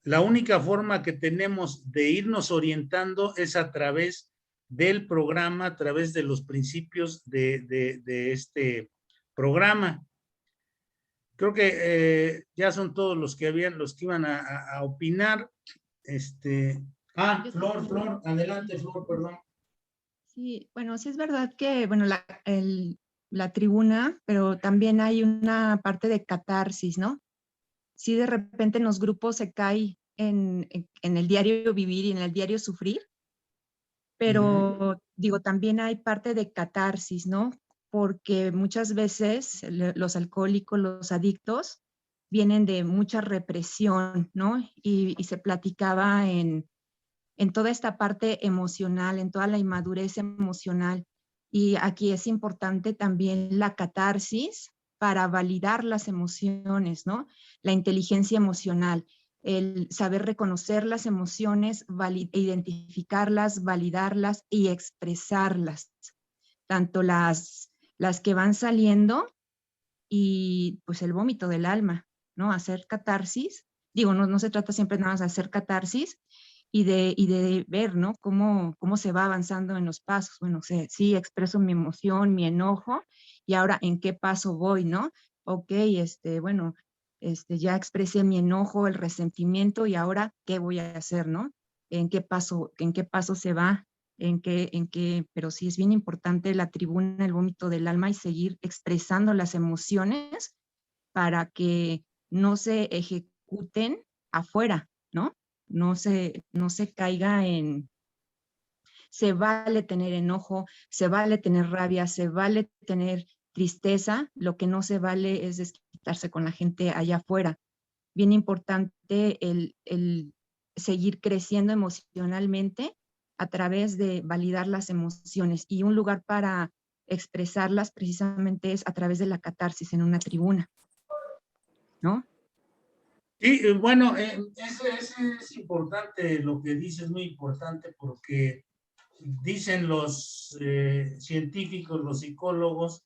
Speaker 1: la única forma que tenemos de irnos orientando es a través del programa, a través de los principios de este programa. Creo que ya son todos los que iban a opinar. Flor, adelante, Flor, perdón.
Speaker 5: Sí, bueno, sí es verdad que, bueno, la tribuna, pero también hay una parte de catarsis, ¿no? Sí, de repente en los grupos se cae en el diario vivir y en el diario sufrir, Pero digo, también hay parte de catarsis, ¿no? Porque muchas veces los alcohólicos, los adictos, vienen de mucha represión, ¿no? Y se platicaba en toda esta parte emocional, en toda la inmadurez emocional. Y aquí es importante también la catarsis para validar las emociones, ¿no? La inteligencia emocional, el saber reconocer las emociones, identificarlas, validarlas y expresarlas. Tanto las que van saliendo y pues el vómito del alma, ¿no? Hacer catarsis. Digo, no se trata siempre nada más de hacer catarsis, y de ver, ¿no? Cómo se va avanzando en los pasos. Bueno, sí, expreso mi emoción, mi enojo, y ahora, ¿en qué paso voy, no? Ok, bueno, ya expresé mi enojo, el resentimiento, y ahora, ¿qué voy a hacer, no? ¿En qué paso se va? Pero sí es bien importante la tribuna, el vómito del alma, y seguir expresando las emociones para que no se ejecuten afuera, ¿no? No se caiga en, se vale tener enojo, se vale tener rabia, se vale tener tristeza, lo que no se vale es desquitarse con la gente allá afuera. Bien importante el seguir creciendo emocionalmente a través de validar las emociones, y un lugar para expresarlas precisamente es a través de la catarsis en una tribuna, ¿no?
Speaker 1: Sí, bueno, es importante lo que dices, es muy importante, porque dicen los científicos, los psicólogos,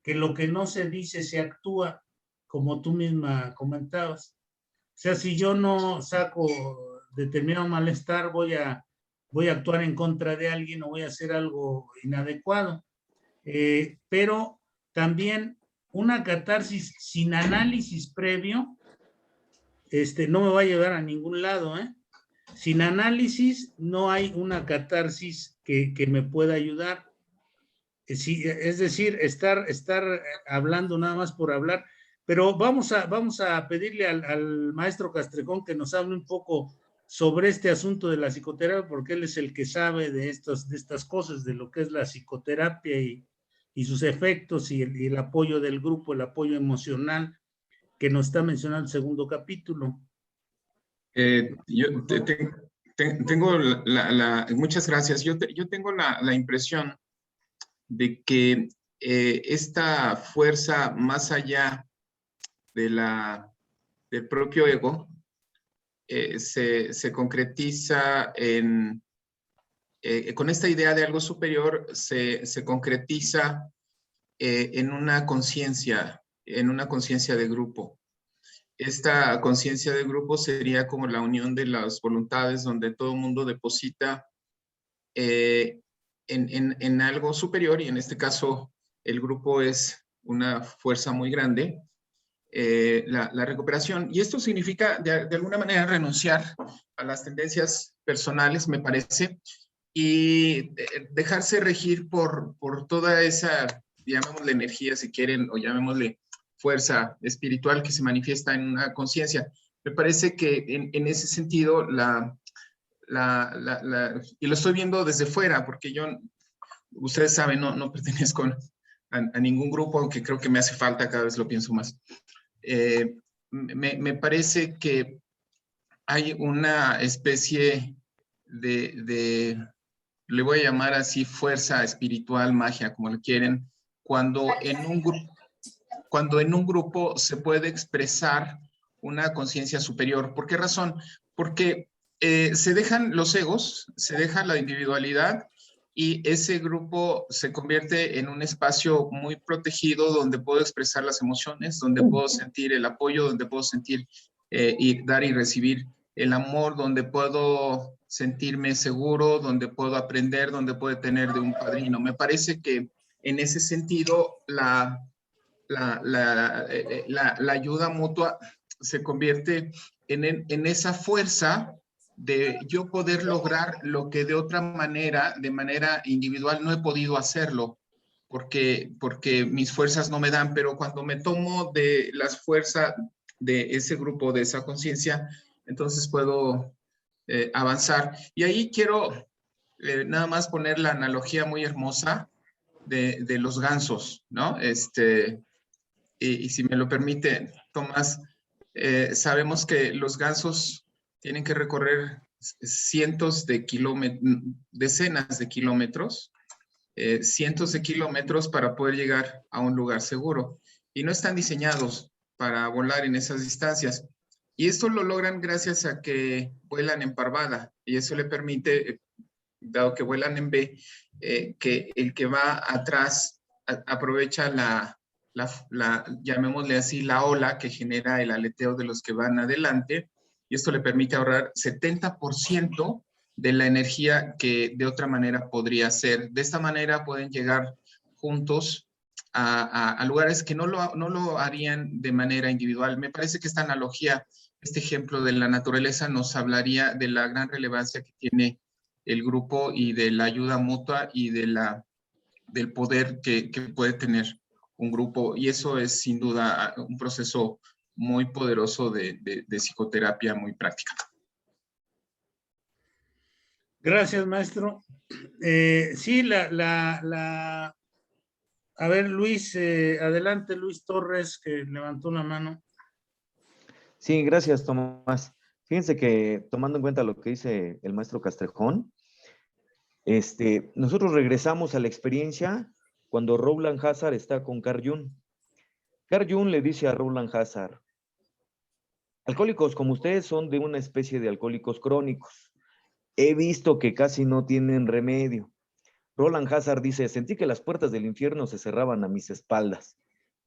Speaker 1: que lo que no se dice se actúa, como tú misma comentabas. O sea, si yo no saco determinado malestar, voy a actuar en contra de alguien o voy a hacer algo inadecuado. Pero también una catarsis sin análisis previo no me va a llevar a ningún lado, ¿eh? Sin análisis no hay una catarsis que me pueda ayudar. Sí, es decir, estar hablando nada más por hablar. Pero vamos a pedirle al maestro Castrejón que nos hable un poco sobre este asunto de la psicoterapia, porque él es el que sabe de estas cosas, de lo que es la psicoterapia y sus efectos, y el apoyo del grupo, el apoyo emocional que nos está mencionando el segundo capítulo.
Speaker 6: Tengo muchas gracias. Yo tengo la impresión de que esta fuerza más allá del propio ego se concretiza con esta idea de algo superior, se concretiza en una conciencia de grupo. Esta conciencia de grupo sería como la unión de las voluntades, donde todo el mundo deposita en algo superior, y en este caso el grupo es una fuerza muy grande, la recuperación. Y esto significa de alguna manera renunciar a las tendencias personales, me parece, y dejarse regir por toda esa, llamémosle energía si quieren, o llamémosle fuerza espiritual que se manifiesta en una conciencia. Me parece que en ese sentido, y lo estoy viendo desde fuera, porque yo, ustedes saben, no pertenezco a ningún grupo, aunque creo que me hace falta, cada vez lo pienso más. Me parece que hay una especie le voy a llamar así, fuerza espiritual, magia, como lo quieren, cuando en un grupo se puede expresar una conciencia superior. ¿Por qué razón? Porque se dejan los egos, se deja la individualidad, y ese grupo se convierte en un espacio muy protegido, donde puedo expresar las emociones, donde puedo sentir el apoyo, donde puedo sentir y dar y recibir el amor, donde puedo sentirme seguro, donde puedo aprender, donde puedo tener de un padrino. Me parece que en ese sentido la ayuda mutua se convierte en esa fuerza de yo poder lograr lo que de otra manera, de manera individual, no he podido hacerlo, porque mis fuerzas no me dan. Pero cuando me tomo de las fuerzas de ese grupo, de esa conciencia, entonces puedo avanzar. Y ahí quiero nada más poner la analogía muy hermosa de los gansos, ¿no? Y si me lo permite, Tomás, sabemos que los gansos tienen que recorrer cientos de kilómetros, decenas de kilómetros, cientos de kilómetros para poder llegar a un lugar seguro. Y no están diseñados para volar en esas distancias. Y esto lo logran gracias a que vuelan en parvada. Y eso le permite, dado que vuelan en B, que el que va atrás aprovecha llamémosle así, la ola que genera el aleteo de los que van adelante, y esto le permite ahorrar 70% de la energía que de otra manera podría ser. De esta manera pueden llegar juntos a lugares que no lo harían de manera individual. Me parece que esta analogía, este ejemplo de la naturaleza nos hablaría de la gran relevancia que tiene el grupo y de la ayuda mutua y del poder que puede tener un grupo, y eso es sin duda un proceso muy poderoso de psicoterapia muy práctica.
Speaker 1: Gracias, maestro. Sí, a ver, Luis, adelante, Luis Torres, que levantó la mano.
Speaker 3: Sí, gracias, Tomás. Fíjense que tomando en cuenta lo que dice el maestro Castrejón, nosotros regresamos a la experiencia cuando Rowland Hazard está con Carl Jung. Carl Jung le dice a Rowland Hazard: alcohólicos como ustedes son de una especie de alcohólicos crónicos. He visto que casi no tienen remedio. Rowland Hazard dice: sentí que las puertas del infierno se cerraban a mis espaldas.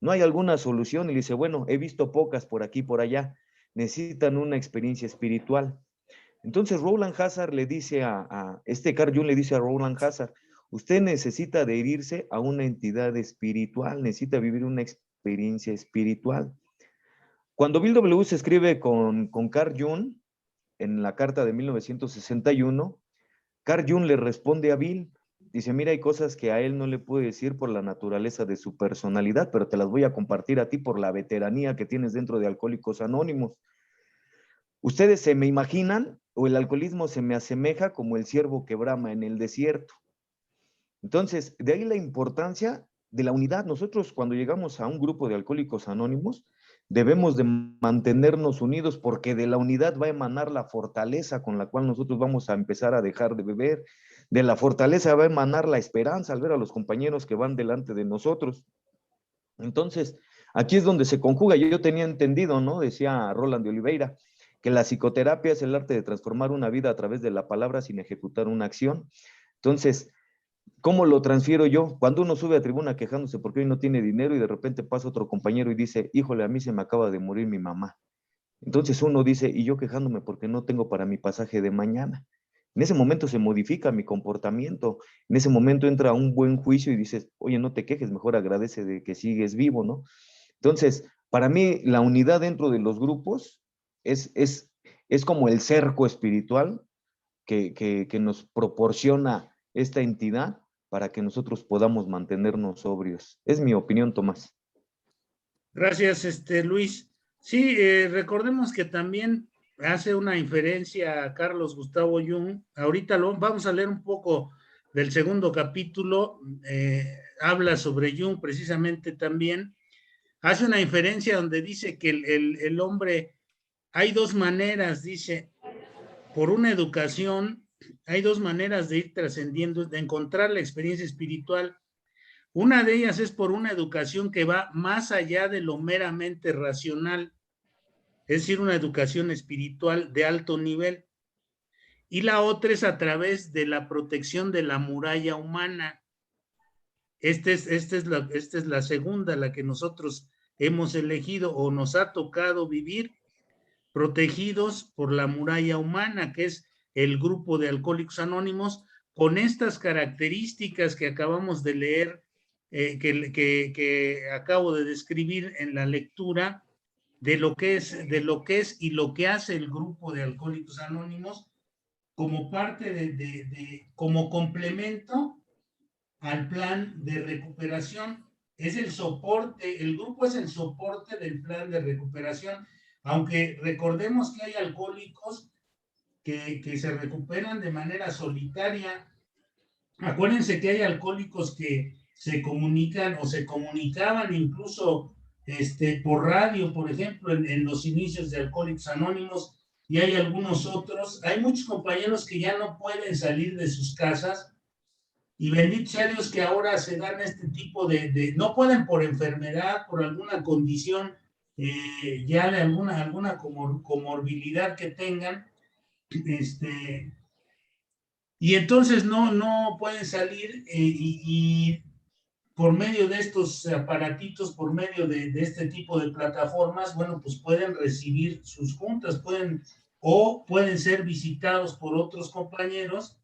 Speaker 3: ¿No hay alguna solución? Y le dice: bueno, he visto pocas por aquí y por allá. Necesitan una experiencia espiritual. Entonces Rowland Hazard le dice Carl Jung le dice a Rowland Hazard: usted necesita adherirse a una entidad espiritual, necesita vivir una experiencia espiritual. Cuando Bill W. se escribe con Carl Jung, en la carta de 1961, Carl Jung le responde a Bill, dice: mira, hay cosas que a él no le puede decir por la naturaleza de su personalidad, pero te las voy a compartir a ti por la veteranía que tienes dentro de Alcohólicos Anónimos. Ustedes se me imaginan, o el alcoholismo se me asemeja como el ciervo que brama en el desierto. Entonces, de ahí la importancia de la unidad. Nosotros, cuando llegamos a un grupo de Alcohólicos Anónimos, debemos de mantenernos unidos, porque de la unidad va a emanar la fortaleza con la cual nosotros vamos a empezar a dejar de beber. De la fortaleza va a emanar la esperanza al ver a los compañeros que van delante de nosotros. Entonces, aquí es donde se conjuga. Yo tenía entendido, ¿no? Decía Roland de Oliveira, que la psicoterapia es el arte de transformar una vida a través de la palabra sin ejecutar una acción. Entonces, ¿cómo lo transfiero yo? Cuando uno sube a tribuna quejándose porque hoy no tiene dinero y de repente pasa otro compañero y dice: híjole, a mí se me acaba de morir mi mamá. Entonces uno dice: y yo quejándome porque no tengo para mi pasaje de mañana. En ese momento se modifica mi comportamiento. En ese momento entra un buen juicio y dices: oye, no te quejes, mejor agradece de que sigues vivo, ¿no? Entonces, para mí, la unidad dentro de los grupos es como el cerco espiritual que nos proporciona esta entidad para que nosotros podamos mantenernos sobrios. Es mi opinión, Tomás.
Speaker 1: Gracias, Luis. Sí, recordemos que también hace una inferencia a Carlos Gustavo Jung. Ahorita vamos a leer un poco del segundo capítulo. Habla sobre Jung precisamente también. Hace una inferencia donde dice que el hombre, hay dos maneras, dice, por una educación, hay dos maneras de ir trascendiendo, de encontrar la experiencia espiritual. Una de ellas es por una educación que va más allá de lo meramente racional, es decir, una educación espiritual de alto nivel. Y la otra es a través de la protección de la muralla humana. Esta es la segunda, la que nosotros hemos elegido o nos ha tocado vivir, protegidos por la muralla humana, que es el grupo de Alcohólicos Anónimos, con estas características que acabamos de leer, que acabo de describir en la lectura, de lo que es y lo que hace el grupo de Alcohólicos Anónimos como parte como complemento al plan de recuperación. Es el soporte, el grupo es el soporte del plan de recuperación, aunque recordemos que hay alcohólicos que se recuperan de manera solitaria Acuérdense que hay alcohólicos que se comunican o se comunicaban incluso por radio, por ejemplo, en los inicios de Alcohólicos Anónimos, y hay algunos otros. Hay muchos compañeros que ya no pueden salir de sus casas, y bendito sea Dios que ahora se dan este tipo no pueden por enfermedad, por alguna condición, ya de alguna comorbilidad que tengan, y entonces no pueden salir, y por medio de estos aparatitos, por medio de este tipo de plataformas, bueno, pues pueden recibir sus juntas, pueden ser visitados por otros compañeros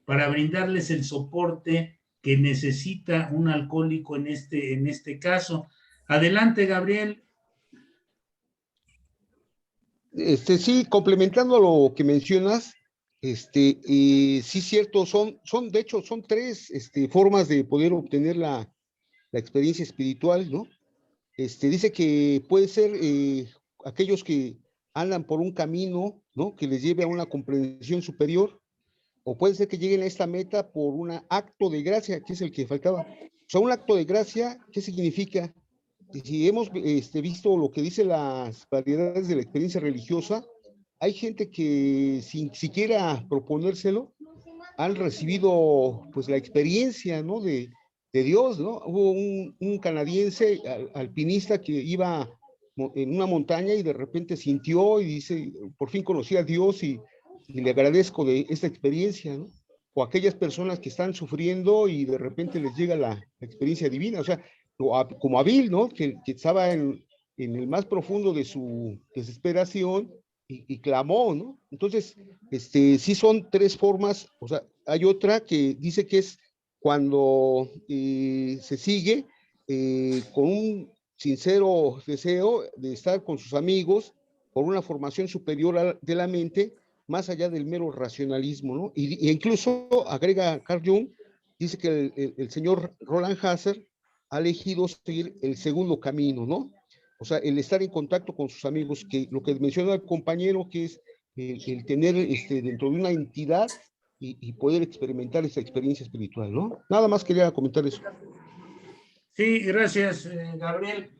Speaker 1: para brindarles el soporte que necesita un alcohólico en este caso. Adelante, Gabriel.
Speaker 7: Sí, complementando lo que mencionas, sí, cierto, de hecho, son tres formas de poder obtener la experiencia espiritual, ¿no? Dice que puede ser aquellos que andan por un camino, ¿no? Que les lleve a una comprensión superior, o puede ser que lleguen a esta meta por un acto de gracia, que es el que faltaba. O sea, un acto de gracia, ¿qué significa? Si hemos visto lo que dice las variedades de la experiencia religiosa, hay gente que sin siquiera proponérselo han recibido pues la experiencia, ¿no? de Dios, ¿no? Hubo un canadiense alpinista que iba en una montaña y de repente sintió y dice, por fin conocí a Dios y le agradezco de esta experiencia, ¿no? O aquellas personas que están sufriendo y de repente les llega la experiencia divina, o sea, como Abel, ¿no? Que estaba en el más profundo de su desesperación y clamó, ¿no? Entonces, sí son tres formas, o sea, hay otra que dice que es cuando se sigue con un sincero deseo de estar con sus amigos por una formación superior de la mente, más allá del mero racionalismo, ¿no? Y incluso agrega Carl Jung, dice que el señor Roland Hasser ha elegido seguir el segundo camino, ¿no? O sea, el estar en contacto con sus amigos, que lo que mencionó el compañero, que es el tener dentro de una entidad y poder experimentar esa experiencia espiritual, ¿no? Nada más quería comentar eso.
Speaker 1: Sí, gracias, Gabriel.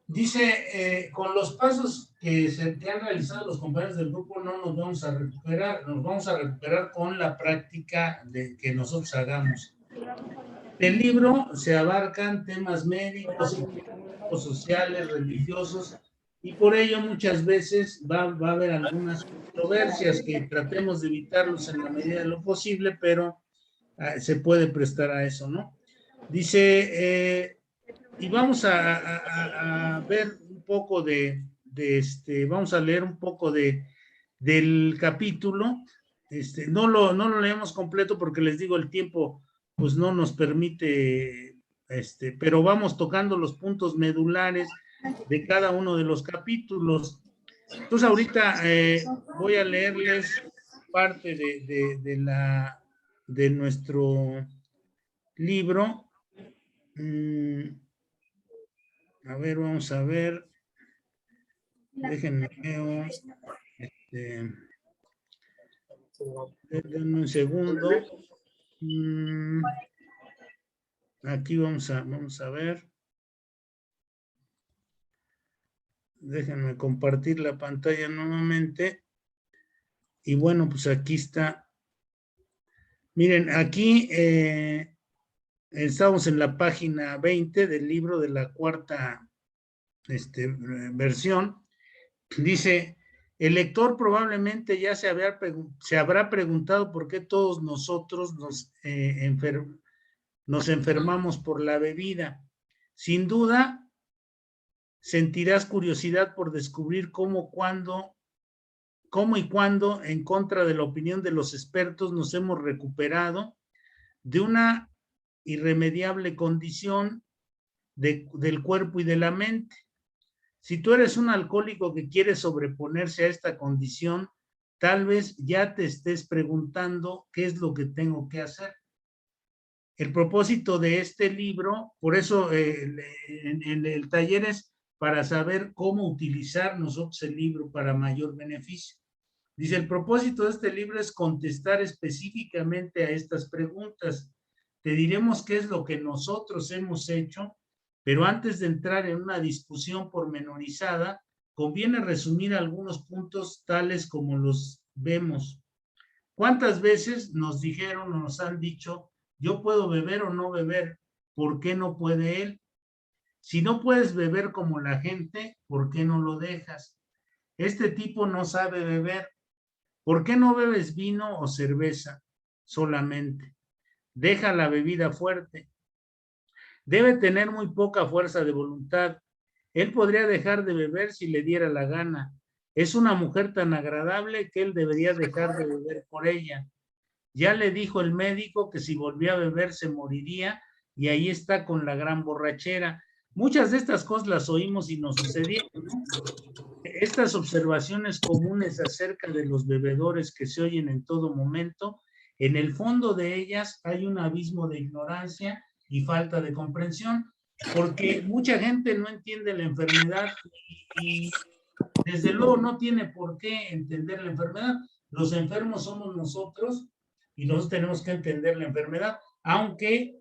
Speaker 1: Dice, con los pasos que han realizado los compañeros del grupo no nos vamos a recuperar, nos vamos a recuperar con la práctica que nosotros hagamos. El libro se abarcan temas médicos, sociales, religiosos, y por ello muchas veces va a haber algunas controversias que tratemos de evitarlos en la medida de lo posible, pero se puede prestar a eso, ¿no? Dice, y vamos a ver un poco vamos a leer un poco del capítulo. No lo leemos completo porque les digo, el tiempo pues no nos permite, pero vamos tocando los puntos medulares de cada uno de los capítulos. Entonces ahorita voy a leerles parte de nuestro libro. A ver, vamos a ver. Déjenme veo. Denme un segundo. Aquí vamos a ver. Déjenme compartir la pantalla nuevamente. Y bueno, pues aquí está. Miren, aquí estamos en la página 20 del libro de la cuarta versión. Dice, el lector probablemente ya se habrá preguntado por qué todos nosotros nos enfermamos por la bebida. Sin duda, sentirás curiosidad por descubrir cómo y cuándo, en contra de la opinión de los expertos, nos hemos recuperado de una irremediable condición del cuerpo y de la mente. Si tú eres un alcohólico que quiere sobreponerse a esta condición, tal vez ya te estés preguntando qué es lo que tengo que hacer. El propósito de este libro, por eso en el taller es para saber cómo utilizar nosotros el libro para mayor beneficio. Dice, el propósito de este libro es contestar específicamente a estas preguntas. te diremos qué es lo que nosotros hemos hecho, pero antes de entrar en una discusión pormenorizada, conviene resumir algunos puntos tales como los vemos. ¿Cuántas veces nos dijeron o nos han dicho, yo puedo beber o no beber? ¿Por qué no puede él? Si no puedes beber como la gente, ¿por qué no lo dejas? Este tipo no sabe beber. ¿Por qué no bebes vino o cerveza solamente? Deja la bebida fuerte. Debe tener muy poca fuerza de voluntad. Él podría dejar de beber si le diera la gana. Es una mujer tan agradable que él debería dejar de beber por ella. Ya le dijo el médico que si volvía a beber se moriría y ahí está con la gran borrachera. Muchas de estas cosas las oímos y nos sucedieron, ¿no? Estas observaciones comunes acerca de los bebedores que se oyen en todo momento, en el fondo de ellas hay un abismo de ignorancia y falta de comprensión, porque mucha gente no entiende la enfermedad y desde luego no tiene por qué entender la enfermedad. Los enfermos somos nosotros y nosotros tenemos que entender la enfermedad, aunque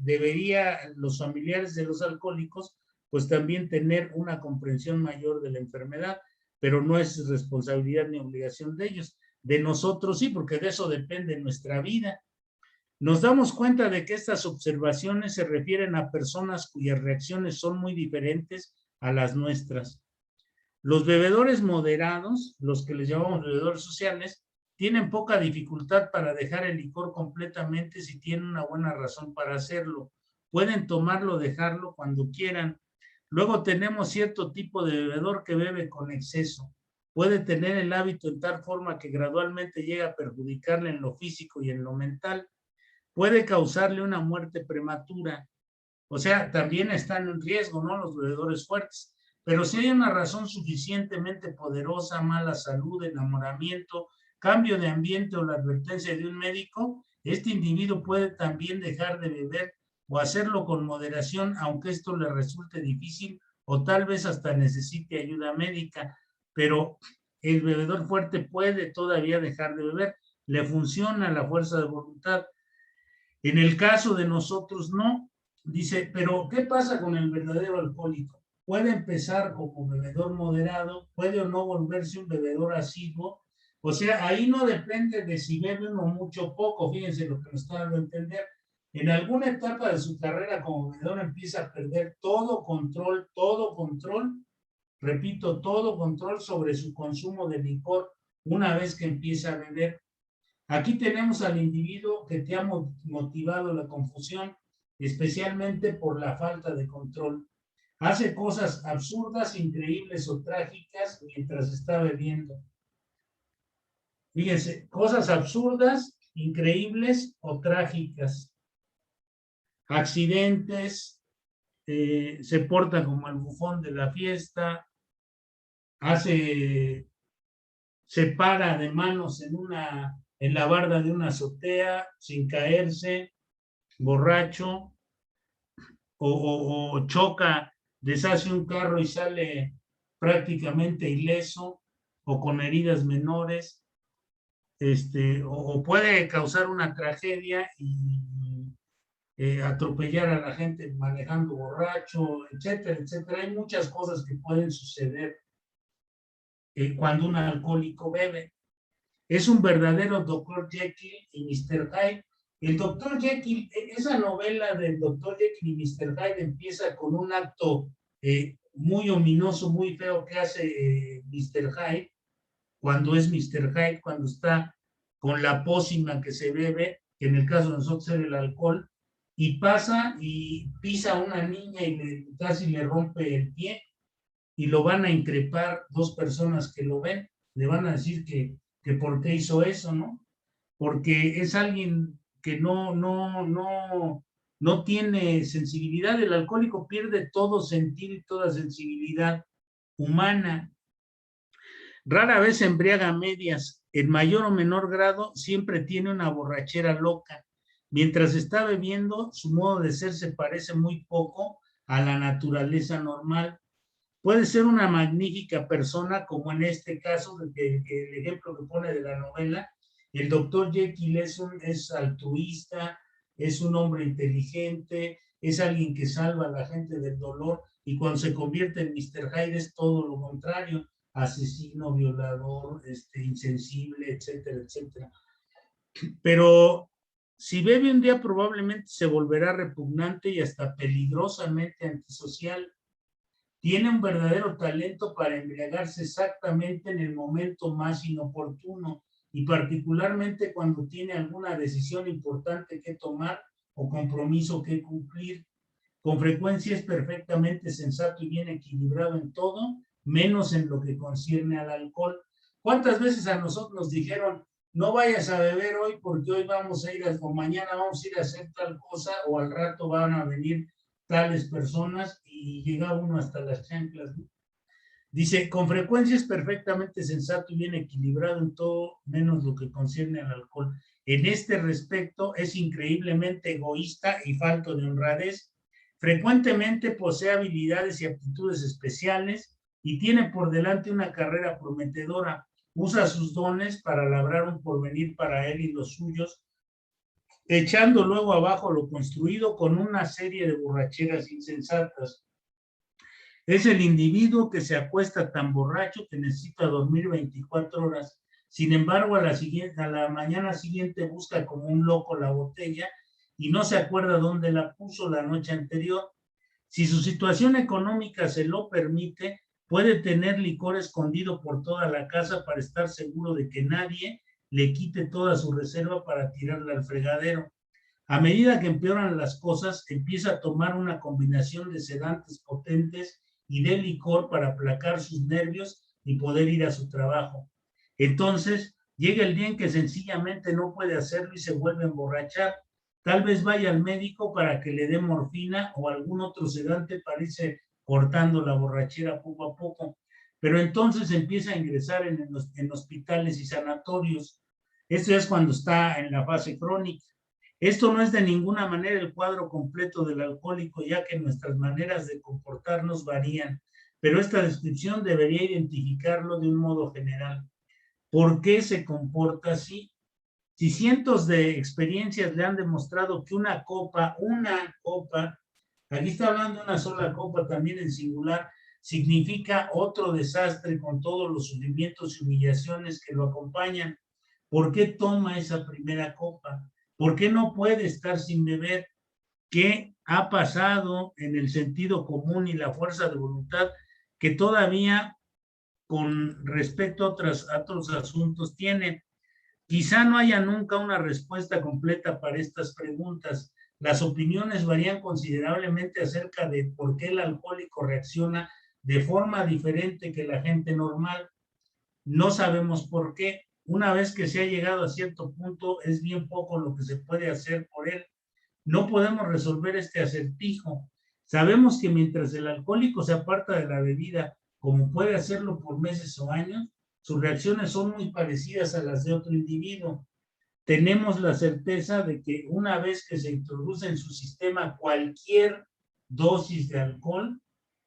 Speaker 1: debería los familiares de los alcohólicos pues también tener una comprensión mayor de la enfermedad, pero no es responsabilidad ni obligación de ellos. De nosotros sí, porque de eso depende nuestra vida. Nos damos cuenta de que estas observaciones se refieren a personas cuyas reacciones son muy diferentes a las nuestras. Los bebedores moderados, los que les llamamos bebedores sociales, tienen poca dificultad para dejar el licor completamente si tienen una buena razón para hacerlo. Pueden tomarlo o dejarlo cuando quieran. Luego tenemos cierto tipo de bebedor que bebe con exceso. Puede tener el hábito en tal forma que gradualmente llega a perjudicarle en lo físico y en lo mental. Puede causarle una muerte prematura. O sea, también están en riesgo, ¿no? Los bebedores fuertes. Pero si hay una razón suficientemente poderosa, mala salud, enamoramiento, cambio de ambiente o la advertencia de un médico, este individuo puede también dejar de beber o hacerlo con moderación, aunque esto le resulte difícil o tal vez hasta necesite ayuda médica. Pero el bebedor fuerte puede todavía dejar de beber, le funciona la fuerza de voluntad. En el caso de nosotros no. Dice, pero ¿qué pasa con el verdadero alcohólico? Puede empezar como bebedor moderado, puede o no volverse un bebedor asiduo. O sea, ahí no depende de si bebe uno mucho o poco. Fíjense lo que me está dando a entender. En alguna etapa de su carrera como bebedor empieza a perder todo control, repito, todo control sobre su consumo de licor una vez que empieza a beber. Aquí tenemos al individuo que te ha motivado la confusión, especialmente por la falta de control. Hace cosas absurdas, increíbles o trágicas mientras está bebiendo. Fíjense, cosas absurdas, increíbles o trágicas. Accidentes, se porta como el bufón de la fiesta, se para de manos en la barda de una azotea sin caerse, borracho, o choca, deshace un carro y sale prácticamente ileso o con heridas menores, o puede causar una tragedia y atropellar a la gente manejando borracho, etcétera, etcétera. Hay muchas cosas que pueden suceder cuando un alcohólico bebe. Es un verdadero Dr. Jekyll y Mr. Hyde. El Dr. Jekyll, esa novela del Dr. Jekyll y Mr. Hyde empieza con un acto muy ominoso, muy feo que hace Mr. Hyde, cuando es Mr. Hyde, cuando está con la pócima que se bebe, que en el caso de nosotros es el alcohol, y pasa y pisa a una niña y casi le rompe el pie, y lo van a increpar dos personas que lo ven, le van a decir que por qué hizo eso, ¿no? Porque es alguien que no tiene sensibilidad. El alcohólico pierde todo sentido y toda sensibilidad humana. Rara vez se embriaga a medias. En mayor o menor grado siempre tiene una borrachera loca. Mientras está bebiendo, su modo de ser se parece muy poco a la naturaleza normal. Puede ser una magnífica persona, como en este caso, el ejemplo que pone de la novela. El doctor Jekyll es altruista, es un hombre inteligente, es alguien que salva a la gente del dolor, y cuando se convierte en Mr. Hyde es todo lo contrario, asesino, violador, insensible, etcétera, etcétera. Pero si bebe un día probablemente se volverá repugnante y hasta peligrosamente antisocial. Tiene un verdadero talento para embriagarse exactamente en el momento más inoportuno, y particularmente cuando tiene alguna decisión importante que tomar o compromiso que cumplir. Con frecuencia es perfectamente sensato y bien equilibrado en todo, menos en lo que concierne al alcohol. ¿Cuántas veces a nosotros nos dijeron, no vayas a beber hoy porque hoy vamos a ir, o mañana vamos a ir a hacer tal cosa, o al rato van a venir tales personas, y llega uno hasta las chanclas, ¿no? Dice, con frecuencia es perfectamente sensato y bien equilibrado en todo, menos lo que concierne al alcohol. En este respecto es increíblemente egoísta y falto de honradez. Frecuentemente posee habilidades y aptitudes especiales y tiene por delante una carrera prometedora. Usa sus dones para labrar un porvenir para él y los suyos, echando luego abajo lo construido con una serie de borracheras insensatas. Es el individuo que se acuesta tan borracho que necesita dormir 24 horas. Sin embargo, a la mañana siguiente busca como un loco la botella y no se acuerda dónde la puso la noche anterior. Si su situación económica se lo permite, puede tener licor escondido por toda la casa para estar seguro de que nadie le quite toda su reserva para tirarla al fregadero. A medida que empeoran las cosas, empieza a tomar una combinación de sedantes potentes y de licor para aplacar sus nervios y poder ir a su trabajo. Entonces, llega el día en que sencillamente no puede hacerlo y se vuelve a emborrachar. Tal vez vaya al médico para que le dé morfina o algún otro sedante para irse cortando la borrachera poco a poco. Pero entonces empieza a ingresar en hospitales y sanatorios. Esto es cuando está en la fase crónica. Esto no es de ninguna manera el cuadro completo del alcohólico, ya que nuestras maneras de comportarnos varían, pero esta descripción debería identificarlo de un modo general. ¿Por qué se comporta así? Si cientos de experiencias le han demostrado que una copa, aquí está hablando de una sola copa también en singular, significa otro desastre con todos los sufrimientos y humillaciones que lo acompañan, ¿por qué toma esa primera copa? ¿Por qué no puede estar sin beber? ¿Qué ha pasado en el sentido común y la fuerza de voluntad que todavía con respecto a otros asuntos tiene? Quizá no haya nunca una respuesta completa para estas preguntas. Las opiniones varían considerablemente acerca de por qué el alcohólico reacciona de forma diferente que la gente normal. No sabemos por qué. Una vez que se ha llegado a cierto punto, es bien poco lo que se puede hacer por él. No podemos resolver este acertijo. Sabemos que mientras el alcohólico se aparta de la bebida, como puede hacerlo por meses o años, sus reacciones son muy parecidas a las de otro individuo. Tenemos la certeza de que una vez que se introduce en su sistema cualquier dosis de alcohol,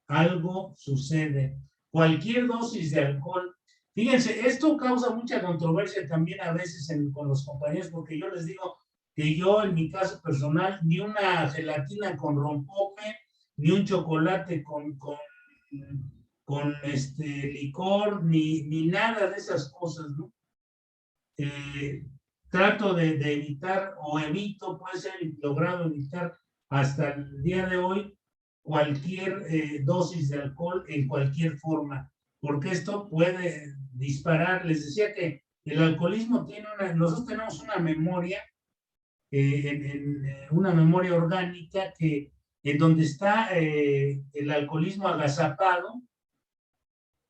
Speaker 1: algo sucede. Cualquier dosis de alcohol. Fíjense, esto causa mucha controversia también a veces con los compañeros, porque yo les digo que yo en mi caso personal, ni una gelatina con rompope, ni un chocolate con licor, ni nada de esas cosas, ¿no? Trato de evitar, o evito, puede ser logrado evitar hasta el día de hoy, cualquier dosis de alcohol en cualquier forma, porque esto puede disparar. Les decía que el alcoholismo nosotros tenemos una memoria, una memoria orgánica en donde está el alcoholismo agazapado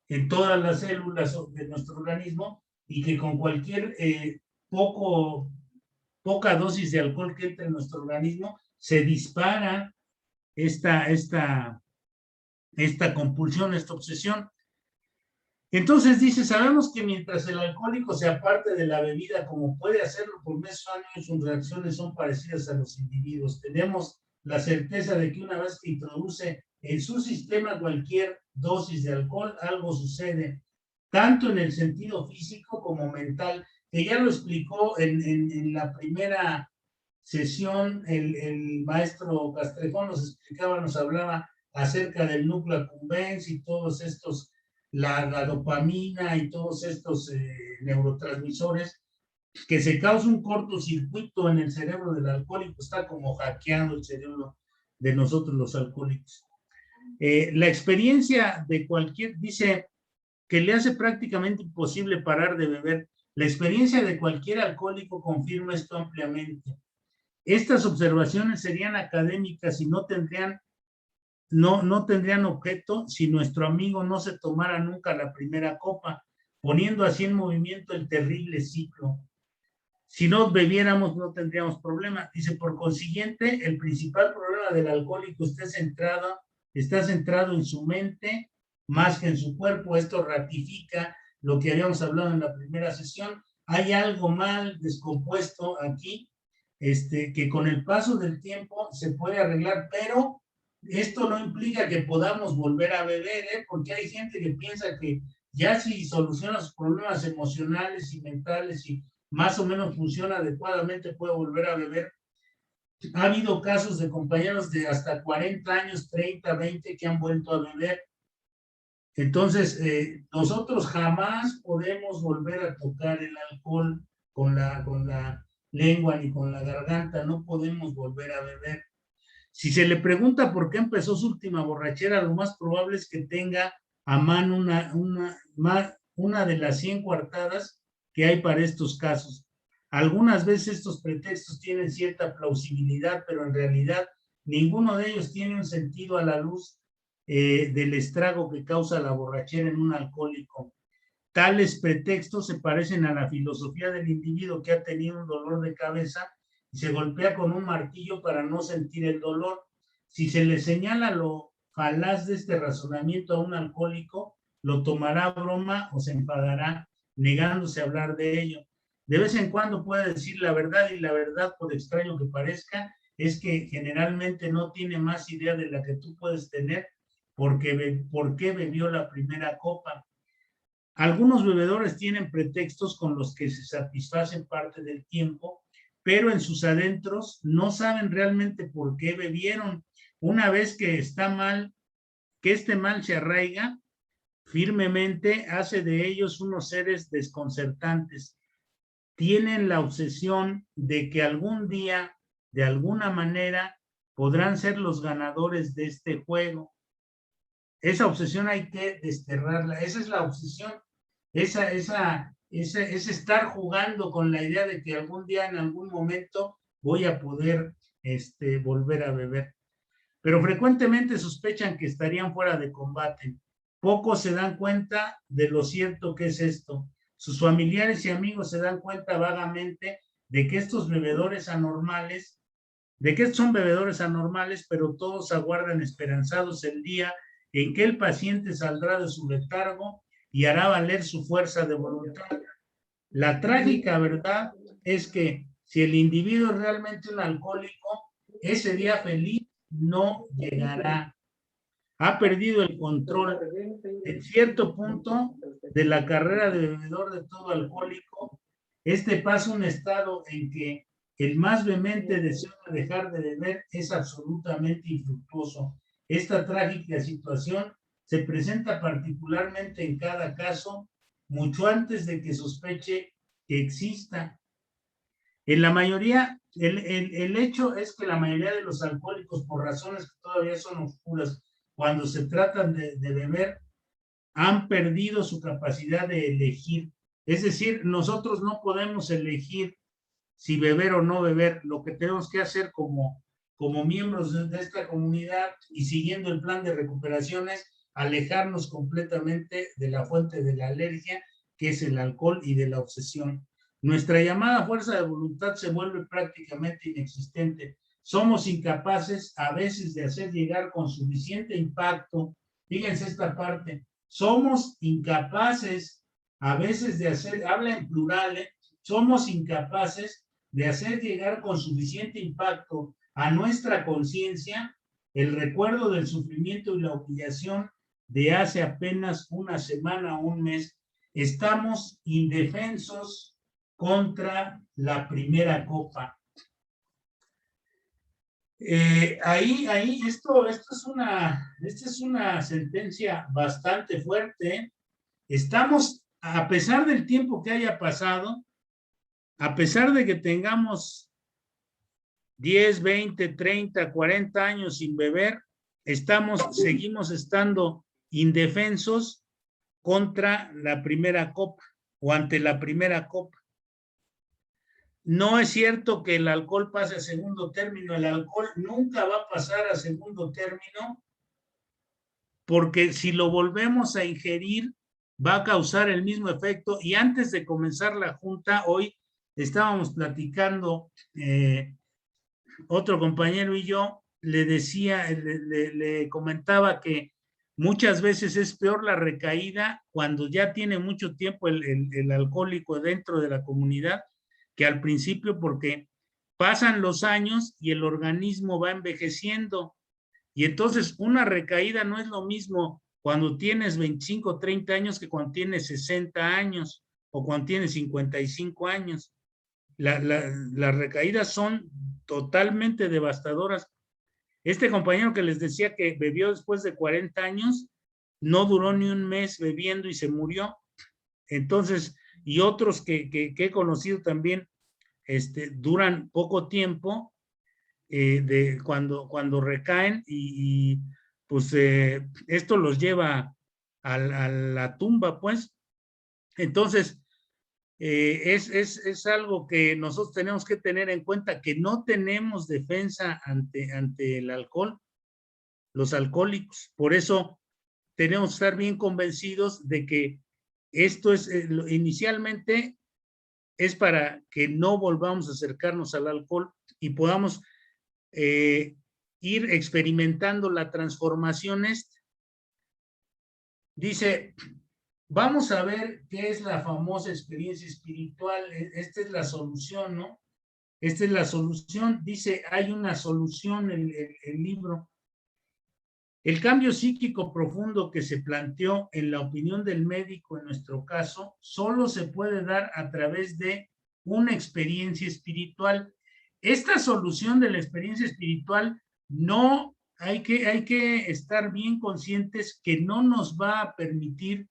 Speaker 1: en todas las células de nuestro organismo, y que con cualquier poca dosis de alcohol que entre en nuestro organismo se dispara esta compulsión, esta obsesión. Entonces dice, sabemos que mientras el alcohólico se aparte de la bebida, como puede hacerlo por meses o años, sus reacciones son parecidas a los individuos. Tenemos la certeza de que una vez que introduce en su sistema cualquier dosis de alcohol, algo sucede, tanto en el sentido físico como mental, que ya lo explicó en la primera sesión el maestro Castrejón nos explicaba, nos hablaba acerca del núcleo accumbens y todos estos, la dopamina y todos estos neurotransmisores, que se causa un cortocircuito en el cerebro del alcohólico, está como hackeando el cerebro de nosotros los alcohólicos. La experiencia de cualquier, dice que le hace prácticamente imposible parar de beber. La experiencia de cualquier alcohólico confirma esto ampliamente. Estas observaciones serían académicas y no tendrían objeto si nuestro amigo no se tomara nunca la primera copa, poniendo así en movimiento el terrible ciclo. Si no bebiéramos, no tendríamos problema. Dice, por consiguiente, el principal problema del alcohólico está centrado en su mente más que en su cuerpo. Esto ratifica lo que habíamos hablado en la primera sesión. Hay algo mal descompuesto aquí, que con el paso del tiempo se puede arreglar, pero esto no implica que podamos volver a beber, porque hay gente que piensa que ya si soluciona sus problemas emocionales y mentales y más o menos funciona adecuadamente, puede volver a beber. Ha habido casos de compañeros de hasta 40 años, 30, 20 que han vuelto a beber. Entonces, nosotros jamás podemos volver a tocar el alcohol con la lengua ni con la garganta, no podemos volver a beber. Si se le pregunta por qué empezó su última borrachera, lo más probable es que tenga a mano una de las 100 coartadas que hay para estos casos. Algunas veces estos pretextos tienen cierta plausibilidad, pero en realidad ninguno de ellos tiene un sentido a la luz del estrago que causa la borrachera en un alcohólico. Tales pretextos se parecen a la filosofía del individuo que ha tenido un dolor de cabeza y se golpea con un martillo para no sentir el dolor. Si se le señala lo falaz de este razonamiento a un alcohólico, lo tomará a broma o se enfadará, negándose a hablar de ello. De vez en cuando puede decir la verdad, y la verdad, por extraño que parezca, es que generalmente no tiene más idea de la que tú puedes tener por qué bebió la primera copa. Algunos bebedores tienen pretextos con los que se satisfacen parte del tiempo, pero en sus adentros no saben realmente por qué bebieron. Una vez que este mal se arraiga firmemente, hace de ellos unos seres desconcertantes. Tienen la obsesión de que algún día, de alguna manera, podrán ser los ganadores de este juego. Esa obsesión hay que desterrarla. Esa es la obsesión. Es estar jugando con la idea de que algún día, en algún momento, voy a poder volver a beber. Pero frecuentemente sospechan que estarían fuera de combate. Pocos se dan cuenta de lo cierto que es esto. Sus familiares y amigos se dan cuenta vagamente de que estos son bebedores anormales, pero todos aguardan esperanzados el día en que el paciente saldrá de su letargo y hará valer su fuerza de voluntad. La trágica verdad es que si el individuo es realmente un alcohólico, ese día feliz no llegará. Ha perdido el control en cierto punto de la carrera de bebedor de todo alcohólico. Pasa un estado en que el más vehemente deseo de dejar de beber es absolutamente infructuoso. Esta trágica situación se presenta particularmente en cada caso mucho antes de que sospeche que exista. En la mayoría, el hecho es que la mayoría de los alcohólicos, por razones que todavía son oscuras, cuando se tratan de beber, han perdido su capacidad de elegir. Es decir, nosotros no podemos elegir si beber o no beber. Lo que tenemos que hacer como miembros de esta comunidad y siguiendo el plan de recuperación es alejarnos completamente de la fuente de la alergia, que es el alcohol, y de la obsesión. Nuestra llamada fuerza de voluntad se vuelve prácticamente inexistente. Somos incapaces a veces de hacer llegar con suficiente impacto, fíjense esta parte, somos incapaces a veces de hacer, habla en plural, somos incapaces de hacer llegar con suficiente impacto a nuestra conciencia el recuerdo del sufrimiento y la humillación de hace apenas una semana o un mes. Estamos indefensos contra la primera copa. Esto es una sentencia bastante fuerte. Estamos, a pesar del tiempo que haya pasado, a pesar de que tengamos 10, 20, 30, 40 años sin beber, seguimos estando indefensos contra la primera copa o ante la primera copa. No es cierto que el alcohol pase a segundo término, el alcohol nunca va a pasar a segundo término, porque si lo volvemos a ingerir, va a causar el mismo efecto. Y antes de comenzar la junta, hoy estábamos platicando, otro compañero y yo, le comentaba que muchas veces es peor la recaída cuando ya tiene mucho tiempo el alcohólico dentro de la comunidad que al principio, porque pasan los años y el organismo va envejeciendo. Y entonces una recaída no es lo mismo cuando tienes 25, 30 años que cuando tienes 60 años o cuando tienes 55 años. Las recaídas son totalmente devastadoras. Este compañero que les decía que bebió después de 40 años, no duró ni un mes bebiendo y se murió. Entonces, y otros que he conocido también, duran poco tiempo cuando recaen y pues esto los lleva a la tumba, pues. Entonces, es algo que nosotros tenemos que tener en cuenta, que no tenemos defensa ante el alcohol, los alcohólicos. Por eso tenemos que estar bien convencidos de que esto es, inicialmente, es para que no volvamos a acercarnos al alcohol y podamos ir experimentando la transformación. Dice, vamos a ver qué es la famosa experiencia espiritual. Esta es la solución, ¿no? Esta es la solución. Dice, hay una solución en el libro. El cambio psíquico profundo que se planteó en la opinión del médico en nuestro caso, solo se puede dar a través de una experiencia espiritual. Esta solución de la experiencia espiritual no hay que estar bien conscientes que no nos va a permitir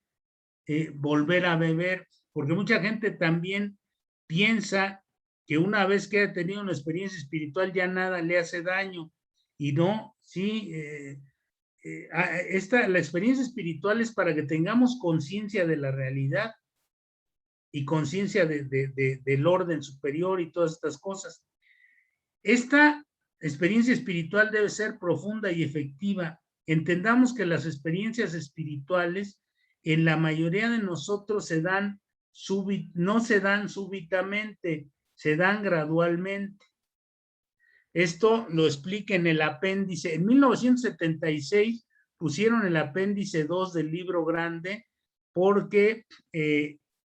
Speaker 1: volver a beber, porque mucha gente también piensa que una vez que ha tenido una experiencia espiritual ya nada le hace daño, y no, sí, la experiencia espiritual es para que tengamos conciencia de la realidad y conciencia del orden superior y todas estas cosas. Esta experiencia espiritual debe ser profunda y efectiva. Entendamos que las experiencias espirituales en la mayoría de nosotros no se dan súbitamente, se dan gradualmente. Esto lo explica en el apéndice. En 1976 pusieron el apéndice 2 del libro grande porque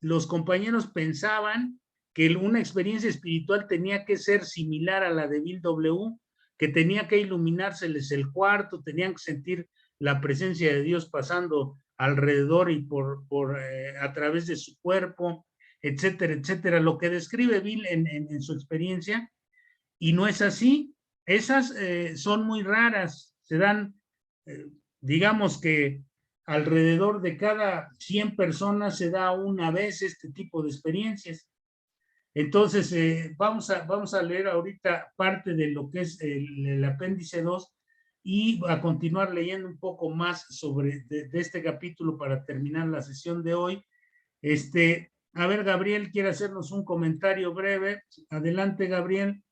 Speaker 1: los compañeros pensaban que una experiencia espiritual tenía que ser similar a la de Bill W., que tenía que iluminárseles el cuarto, tenían que sentir la presencia de Dios pasando alrededor y a través de su cuerpo, etcétera, etcétera. Lo que describe Bill en su experiencia. Y no es así. Esas son muy raras. Se dan, digamos que alrededor de cada 100 personas se da una vez este tipo de experiencias. Entonces, vamos a leer ahorita parte de lo que es el apéndice 2 y a continuar leyendo un poco más sobre de este capítulo para terminar la sesión de hoy. A ver, Gabriel quiere hacernos un comentario breve. Adelante, Gabriel.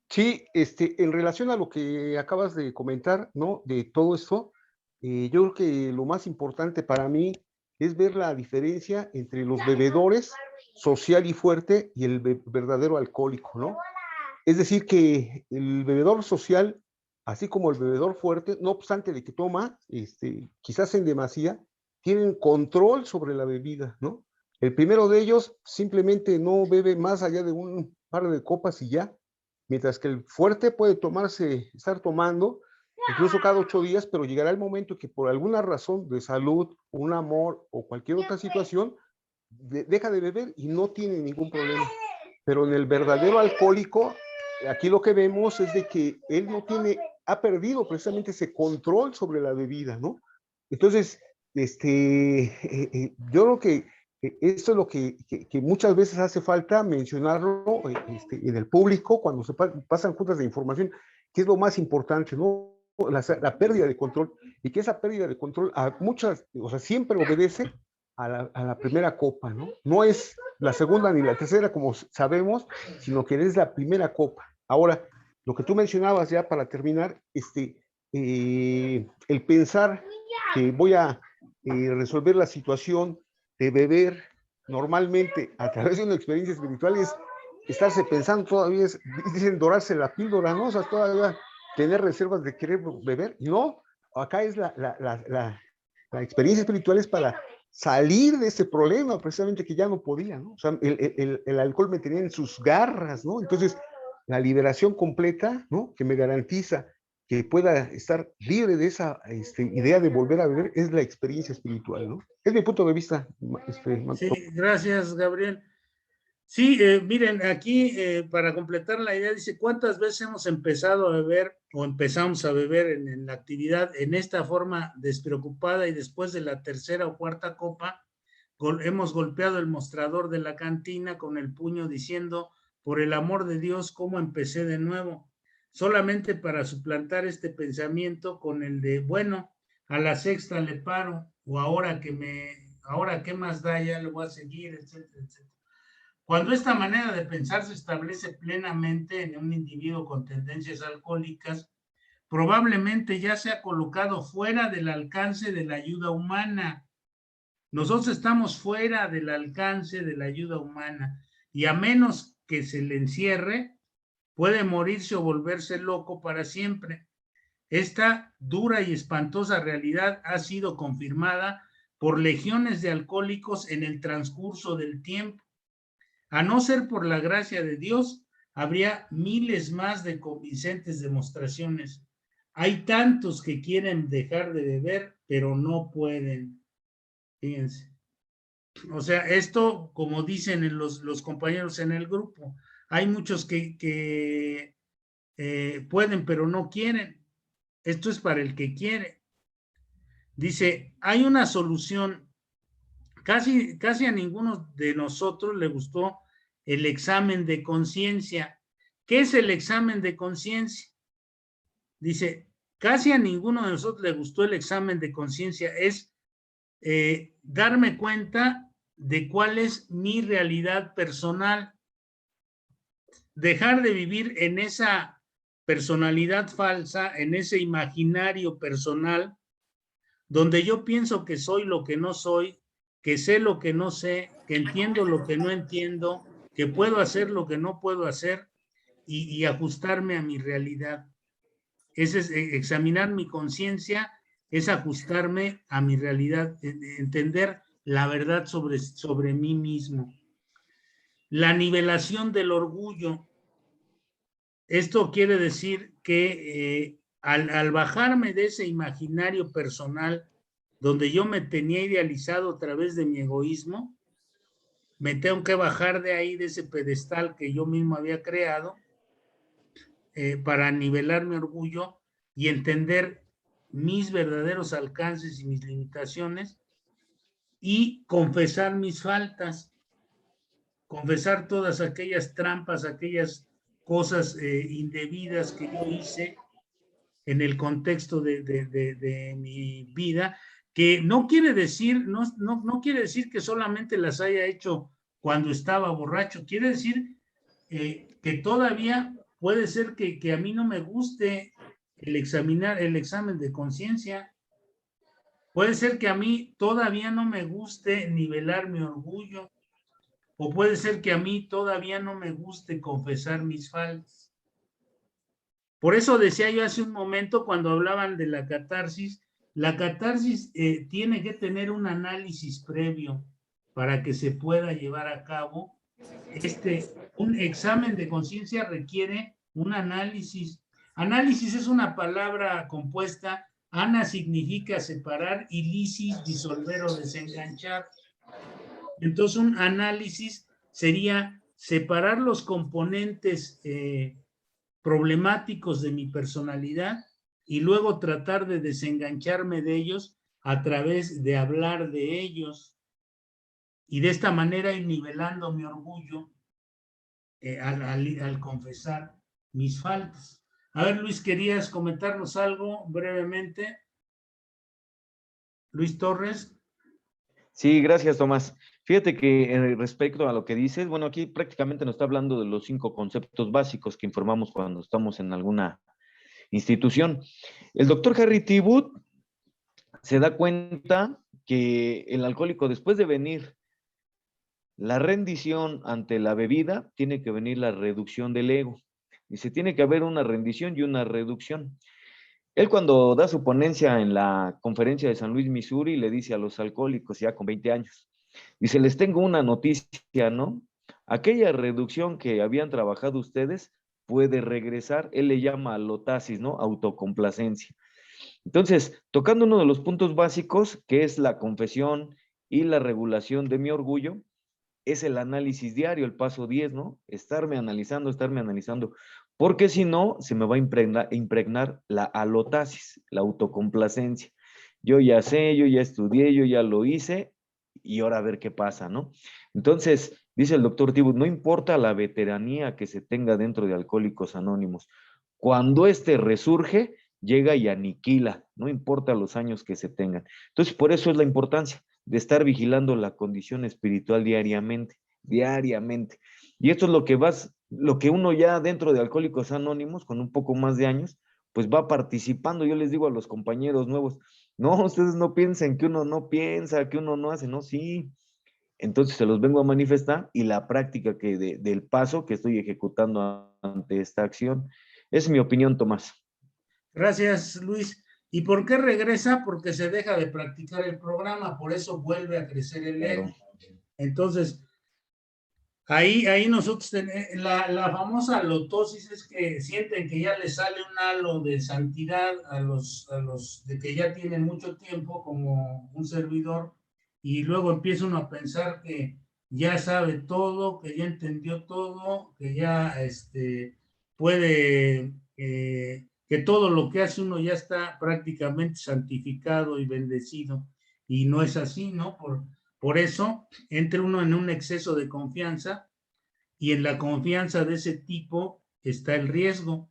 Speaker 7: Sí, en relación a lo que acabas de comentar, ¿no? De todo esto, yo creo que lo más importante para mí es ver la diferencia entre los bebedores social y fuerte y el verdadero alcohólico, ¿no? Es decir, que el bebedor social, así como el bebedor fuerte, no obstante de que toma, quizás en demasía, tienen control sobre la bebida, ¿no? El primero de ellos simplemente no bebe más allá de un par de copas y ya, mientras que el fuerte puede estar tomando incluso cada 8 días, pero llegará el momento que por alguna razón de salud, un amor o cualquier otra situación, deja de beber y no tiene ningún problema. Pero en el verdadero alcohólico, aquí lo que vemos es de que él ha perdido precisamente ese control sobre la bebida, ¿no? Entonces, yo creo que esto es lo que muchas veces hace falta mencionarlo en el público cuando se pasan juntas de información, que es lo más importante, ¿no? La pérdida de control, y que esa pérdida de control o sea, siempre obedece a la primera copa, ¿no? No es la segunda ni la tercera, como sabemos, sino que es la primera copa. Ahora, lo que tú mencionabas ya para terminar, el pensar que voy a resolver la situación de beber normalmente a través de una experiencia espiritual es estarse pensando todavía, dicen dorarse la píldora, ¿no? O sea, todavía tener reservas de querer beber. No, acá es la experiencia espiritual es para salir de ese problema, precisamente que ya no podía, ¿no? O sea, el alcohol me tenía en sus garras, ¿no? Entonces, la liberación completa, ¿no? Que me garantiza que pueda estar libre de esa idea de volver a beber, es la experiencia espiritual, ¿no? Es mi punto de vista.
Speaker 1: Sí, gracias, Gabriel. Sí, miren, aquí para completar la idea, dice, ¿cuántas veces hemos empezado a beber o empezamos a beber en la actividad en esta forma despreocupada y después de la tercera o cuarta copa hemos golpeado el mostrador de la cantina con el puño diciendo, por el amor de Dios, ¿cómo empecé de nuevo? Solamente para suplantar este pensamiento con el de, bueno, a la sexta le paro, o ahora qué más da, ya le voy a seguir, etcétera, etcétera. Cuando esta manera de pensar se establece plenamente en un individuo con tendencias alcohólicas, probablemente ya se ha colocado fuera del alcance de la ayuda humana. Nosotros estamos fuera del alcance de la ayuda humana y a menos que se le encierre, puede morirse o volverse loco para siempre. Esta dura y espantosa realidad ha sido confirmada por legiones de alcohólicos en el transcurso del tiempo. A no ser por la gracia de Dios, habría miles más de convincentes demostraciones. Hay tantos que quieren dejar de beber, pero no pueden. Fíjense. O sea, esto, como dicen los compañeros en el grupo, hay muchos que pueden, pero no quieren. Esto es para el que quiere. Dice, hay una solución. Casi a ninguno de nosotros le gustó el examen de conciencia. ¿Qué es el examen de conciencia? Dice, casi a ninguno de nosotros le gustó el examen de conciencia. Es darme cuenta de cuál es mi realidad personal. Dejar de vivir en esa personalidad falsa, en ese imaginario personal, donde yo pienso que soy lo que no soy, que sé lo que no sé, que entiendo lo que no entiendo, que puedo hacer lo que no puedo hacer y ajustarme a mi realidad. Ese es examinar mi conciencia, es ajustarme a mi realidad, entender la verdad sobre mí mismo. La nivelación del orgullo. Esto quiere decir que al bajarme de ese imaginario personal donde yo me tenía idealizado a través de mi egoísmo, me tengo que bajar de ahí, de ese pedestal que yo mismo había creado, para nivelar mi orgullo y entender mis verdaderos alcances y mis limitaciones y confesar mis faltas, confesar todas aquellas trampas, aquellas cosas indebidas que yo hice en el contexto de mi vida, que no quiere decir, no quiere decir que solamente las haya hecho cuando estaba borracho, quiere decir que todavía puede ser que a mí no me guste el examen de conciencia, puede ser que a mí todavía no me guste nivelar mi orgullo, o puede ser que a mí todavía no me guste confesar mis faltas. Por eso decía yo hace un momento cuando hablaban de la catarsis tiene que tener un análisis previo para que se pueda llevar a cabo. Un examen de conciencia requiere un análisis. Análisis es una palabra compuesta. Ana significa separar y lisis, disolver o desenganchar. Entonces un análisis sería separar los componentes problemáticos de mi personalidad y luego tratar de desengancharme de ellos a través de hablar de ellos y de esta manera ir nivelando mi orgullo al confesar mis faltas. A ver, Luis, ¿querías comentarnos algo brevemente? Luis Torres.
Speaker 3: Sí, gracias, Tomás. Fíjate que respecto a lo que dices, bueno, aquí prácticamente nos está hablando de los 5 conceptos básicos que informamos cuando estamos en alguna institución. El doctor Harry T. Booth se da cuenta que el alcohólico, después de venir la rendición ante la bebida, tiene que venir la reducción del ego. Dice, tiene que haber una rendición y una reducción. Él cuando da su ponencia en la conferencia de San Luis, Missouri, le dice a los alcohólicos ya con 20 años, dice, les tengo una noticia, ¿no? Aquella reducción que habían trabajado ustedes puede regresar. Él le llama alotasis, ¿no? Autocomplacencia. Entonces, tocando uno de los puntos básicos, que es la confesión y la regulación de mi orgullo, es el análisis diario, el paso 10, ¿no? Estarme analizando, porque si no, se me va a impregnar la alotasis, la autocomplacencia. Yo ya sé, yo ya estudié, yo ya lo hice, y ahora a ver qué pasa, ¿no? Entonces, dice el doctor T. Booth, no importa la veteranía que se tenga dentro de Alcohólicos Anónimos, cuando resurge, llega y aniquila, no importa los años que se tengan. Entonces, por eso es la importancia de estar vigilando la condición espiritual diariamente. Y esto es lo que uno ya dentro de Alcohólicos Anónimos, con un poco más de años, pues va participando. Yo les digo a los compañeros nuevos, no, ustedes no piensen que uno no piensa, que uno no hace, no, sí. Entonces se los vengo a manifestar y la práctica del paso que estoy ejecutando ante esta acción. Es mi opinión, Tomás.
Speaker 1: Gracias, Luis. ¿Y por qué regresa? Porque se deja de practicar el programa, por eso vuelve a crecer el ego. Entonces, ahí nosotros, la famosa lotosis es que sienten que ya les sale un halo de santidad a los de que ya tienen mucho tiempo como un servidor, y luego empieza uno a pensar que ya sabe todo, que ya entendió todo, que ya puede, que todo lo que hace uno ya está prácticamente santificado y bendecido, y no es así, ¿no? Por eso entra uno en un exceso de confianza, y en la confianza de ese tipo está el riesgo.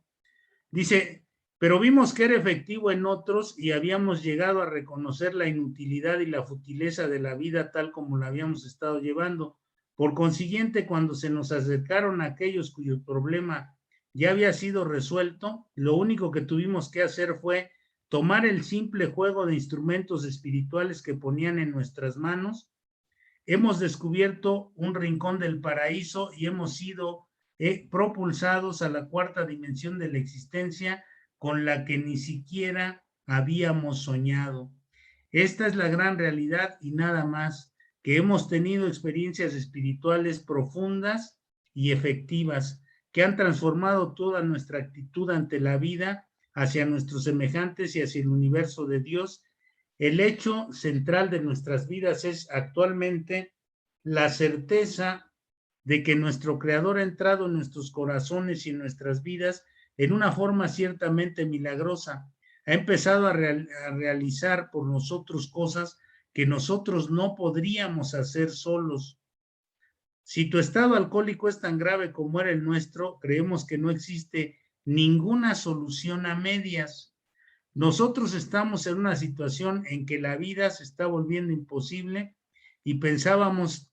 Speaker 1: Dice, pero vimos que era efectivo en otros y habíamos llegado a reconocer la inutilidad y la futileza de la vida tal como la habíamos estado llevando. Por consiguiente, cuando se nos acercaron aquellos cuyo problema ya había sido resuelto, lo único que tuvimos que hacer fue tomar el simple juego de instrumentos espirituales que ponían en nuestras manos. Hemos descubierto un rincón del paraíso y hemos sido propulsados a la 4ª dimensión de la existencia con la que ni siquiera habíamos soñado. Esta es la gran realidad y nada más, que hemos tenido experiencias espirituales profundas y efectivas que han transformado toda nuestra actitud ante la vida, hacia nuestros semejantes y hacia el universo de Dios. El hecho central de nuestras vidas es actualmente la certeza de que nuestro Creador ha entrado en nuestros corazones y en nuestras vidas en una forma ciertamente milagrosa. Ha empezado a realizar por nosotros cosas que nosotros no podríamos hacer solos. Si tu estado alcohólico es tan grave como era el nuestro, creemos que no existe ninguna solución a medias. Nosotros estamos en una situación en que la vida se está volviendo imposible y pasábamos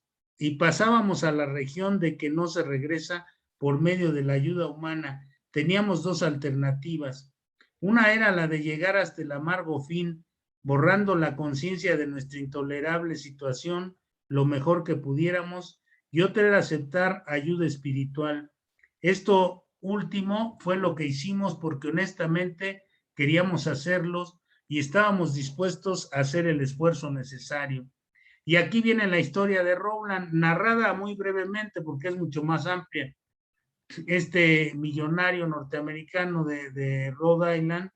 Speaker 1: a la región de que no se regresa por medio de la ayuda humana. Teníamos 2 alternativas. Una era la de llegar hasta el amargo fin, borrando la conciencia de nuestra intolerable situación lo mejor que pudiéramos, y otra era aceptar ayuda espiritual. Esto último fue lo que hicimos porque honestamente queríamos hacerlos y estábamos dispuestos a hacer el esfuerzo necesario. Y aquí viene la historia de Rowland, narrada muy brevemente porque es mucho más amplia. Este millonario norteamericano de Rhode Island,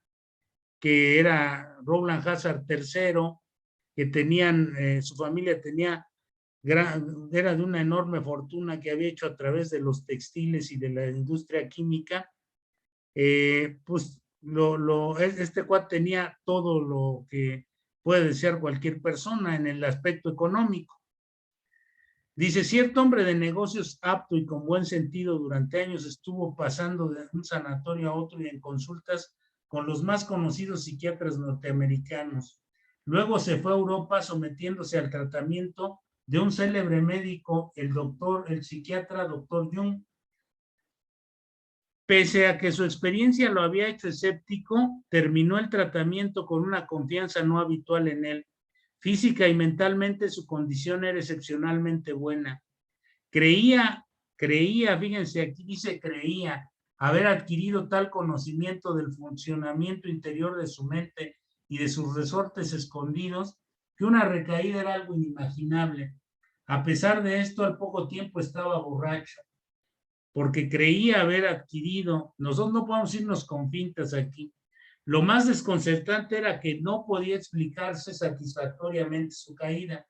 Speaker 1: que era Rowland Hazard III, que su familia era de una enorme fortuna que había hecho a través de los textiles y de la industria química, pues este cuate tenía todo lo que puede desear cualquier persona en el aspecto económico. Dice, cierto hombre de negocios apto y con buen sentido durante años estuvo pasando de un sanatorio a otro y en consultas con los más conocidos psiquiatras norteamericanos. Luego se fue a Europa sometiéndose al tratamiento de un célebre médico, el psiquiatra Dr. Jung. Pese a que su experiencia lo había hecho escéptico, terminó el tratamiento con una confianza no habitual en él. Física y mentalmente su condición era excepcionalmente buena. Creía, fíjense, aquí dice creía, haber adquirido tal conocimiento del funcionamiento interior de su mente y de sus resortes escondidos, que una recaída era algo inimaginable. A pesar de esto, al poco tiempo estaba borracho, porque creía haber adquirido, nosotros no podemos irnos con pintas aquí. Lo más desconcertante era que no podía explicarse satisfactoriamente su caída.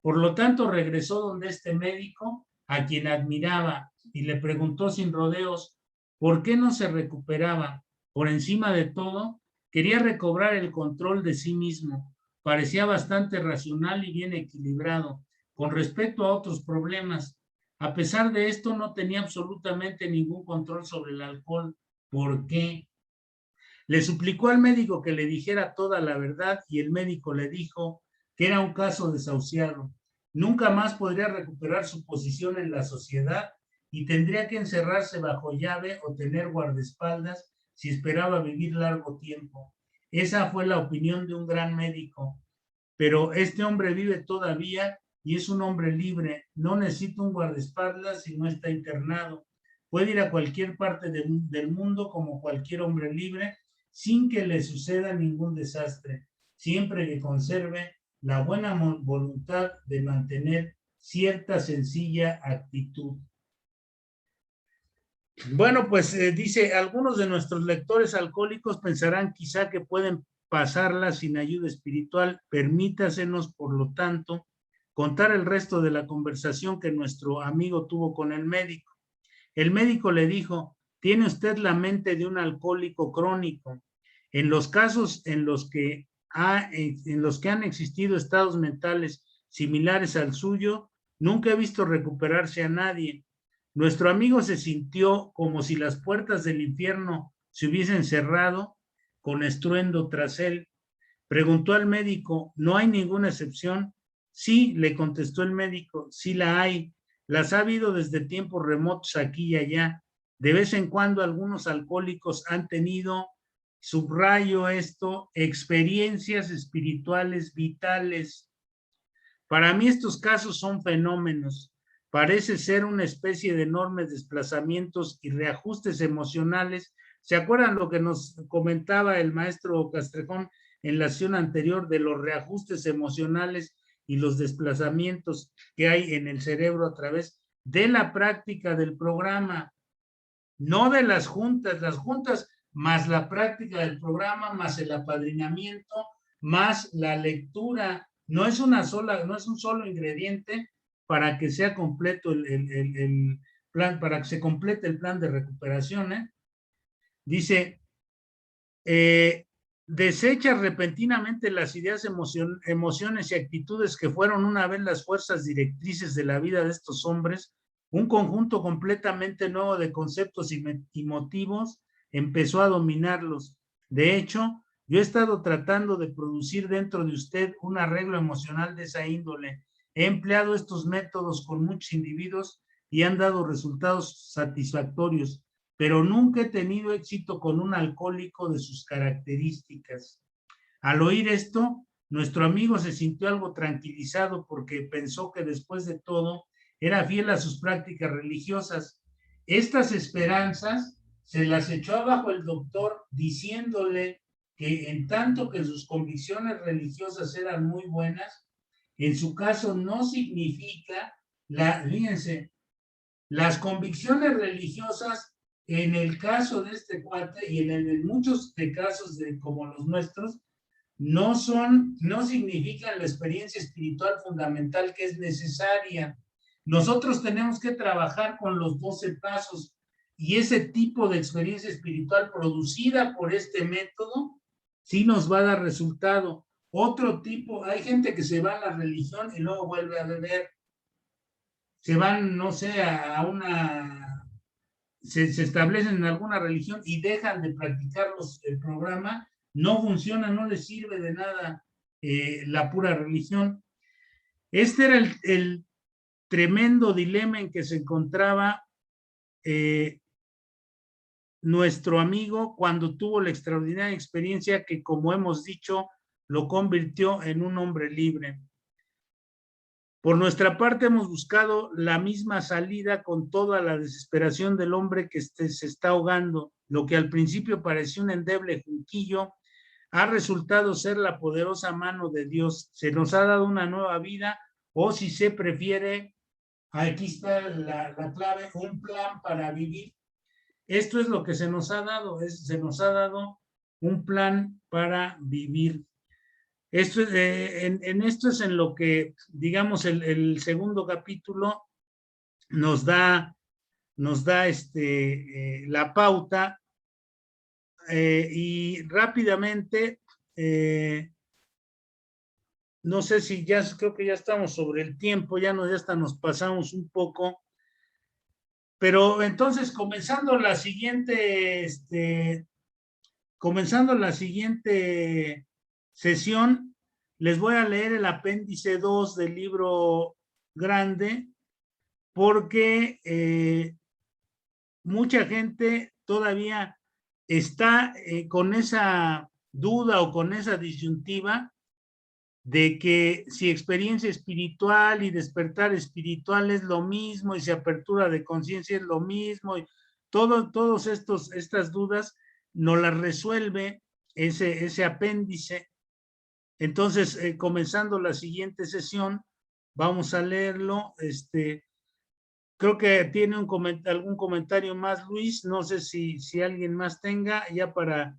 Speaker 1: Por lo tanto, regresó donde este médico, a quien admiraba, y le preguntó sin rodeos, ¿por qué no se recuperaba? Por encima de todo, quería recobrar el control de sí mismo. Parecía bastante racional y bien equilibrado con respecto a otros problemas. A pesar de esto, no tenía absolutamente ningún control sobre el alcohol. ¿Por qué? Le suplicó al médico que le dijera toda la verdad y el médico le dijo que era un caso desahuciado. Nunca más podría recuperar su posición en la sociedad y tendría que encerrarse bajo llave o tener guardaespaldas si esperaba vivir largo tiempo. Esa fue la opinión de un gran médico. Pero este hombre vive todavía y es un hombre libre. No necesita un guardaespaldas si no está internado. Puede ir a cualquier parte del mundo como cualquier hombre libre sin que le suceda ningún desastre, siempre que conserve la buena voluntad de mantener cierta sencilla actitud. Bueno, pues dice, algunos de nuestros lectores alcohólicos pensarán quizá que pueden pasarla sin ayuda espiritual. Permítasenos, por lo tanto, contar el resto de la conversación que nuestro amigo tuvo con el médico. El médico le dijo, tiene usted la mente de un alcohólico crónico. En los casos en los que han existido estados mentales similares al suyo, nunca he visto recuperarse a nadie. Nuestro amigo se sintió como si las puertas del infierno se hubiesen cerrado con estruendo tras él. Preguntó al médico, ¿no hay ninguna excepción? Sí, le contestó el médico, sí la hay. Las ha habido desde tiempos remotos aquí y allá. De vez en cuando algunos alcohólicos han tenido, subrayo esto, experiencias espirituales vitales. Para mí estos casos son fenómenos. Parece ser una especie de enormes desplazamientos y reajustes emocionales. ¿Se acuerdan lo que nos comentaba el maestro Castrejón en la sesión anterior de los reajustes emocionales y los desplazamientos que hay en el cerebro a través de la práctica del programa? No de las juntas más la práctica del programa, más el apadrinamiento, más la lectura. No es un solo ingrediente para que sea completo el plan, para que se complete el plan de recuperación. Dice, desecha repentinamente las ideas, emociones y actitudes que fueron una vez las fuerzas directrices de la vida de estos hombres. Un conjunto completamente nuevo de conceptos y motivos empezó a dominarlos. De hecho, yo he estado tratando de producir dentro de usted un arreglo emocional de esa índole. He empleado estos métodos con muchos individuos y han dado resultados satisfactorios, pero nunca he tenido éxito con un alcohólico de sus características. Al oír esto, nuestro amigo se sintió algo tranquilizado porque pensó que después de todo era fiel a sus prácticas religiosas. Estas esperanzas se las echó abajo el doctor diciéndole que en tanto que sus convicciones religiosas eran muy buenas, en su caso no significa, fíjense, las convicciones religiosas en el caso de este cuate y en muchos de casos como los nuestros, no significan la experiencia espiritual fundamental que es necesaria. Nosotros tenemos que trabajar con los 12 pasos. y ese tipo de experiencia espiritual producida por este método sí nos va a dar resultado. Otro tipo, hay gente que se va a la religión y luego vuelve a beber. Se van, no sé, se establecen en alguna religión y dejan de practicar el programa, no funciona, no les sirve de nada la pura religión. Este era el tremendo dilema en que se encontraba nuestro amigo cuando tuvo la extraordinaria experiencia que, como hemos dicho, lo convirtió en un hombre libre. Por nuestra parte hemos buscado la misma salida con toda la desesperación del hombre que se está ahogando. Lo que al principio parecía un endeble junquillo ha resultado ser la poderosa mano de Dios. Se nos ha dado una nueva vida, o si se prefiere, aquí está la clave, un plan para vivir. Esto es lo que se nos ha dado, se nos ha dado un plan para vivir. Esto es, en esto es en lo que, digamos, el segundo capítulo nos da la pauta y rápidamente, no sé si ya, creo que ya estamos sobre el tiempo, ya hasta nos pasamos un poco, pero entonces comenzando la siguiente sesión, les voy a leer el apéndice 2 del libro grande, porque mucha gente todavía está con esa duda o con esa disyuntiva de que si experiencia espiritual y despertar espiritual es lo mismo, y si apertura de conciencia es lo mismo, y todas estas dudas nos las resuelve ese apéndice. Entonces, comenzando la siguiente sesión, vamos a leerlo. Creo que tiene algún comentario más, Luis. No sé si alguien más tenga, ya para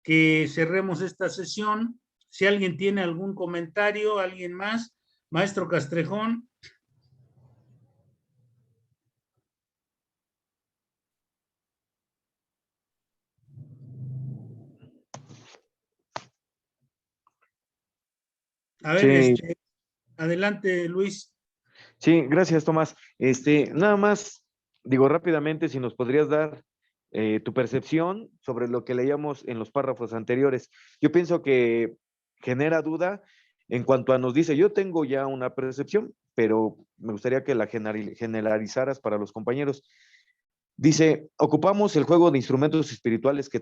Speaker 1: que cerremos esta sesión. Si alguien tiene algún comentario, alguien más. Maestro Castrejón. A ver,
Speaker 3: Sí.
Speaker 1: Adelante, Luis.
Speaker 3: Sí, gracias, Tomás. Nada más, digo rápidamente, si nos podrías dar tu percepción sobre lo que leíamos en los párrafos anteriores. Yo pienso que genera duda en cuanto a nos dice, yo tengo ya una percepción, pero me gustaría que la generalizaras para los compañeros. Dice, ocupamos el juego de instrumentos espirituales que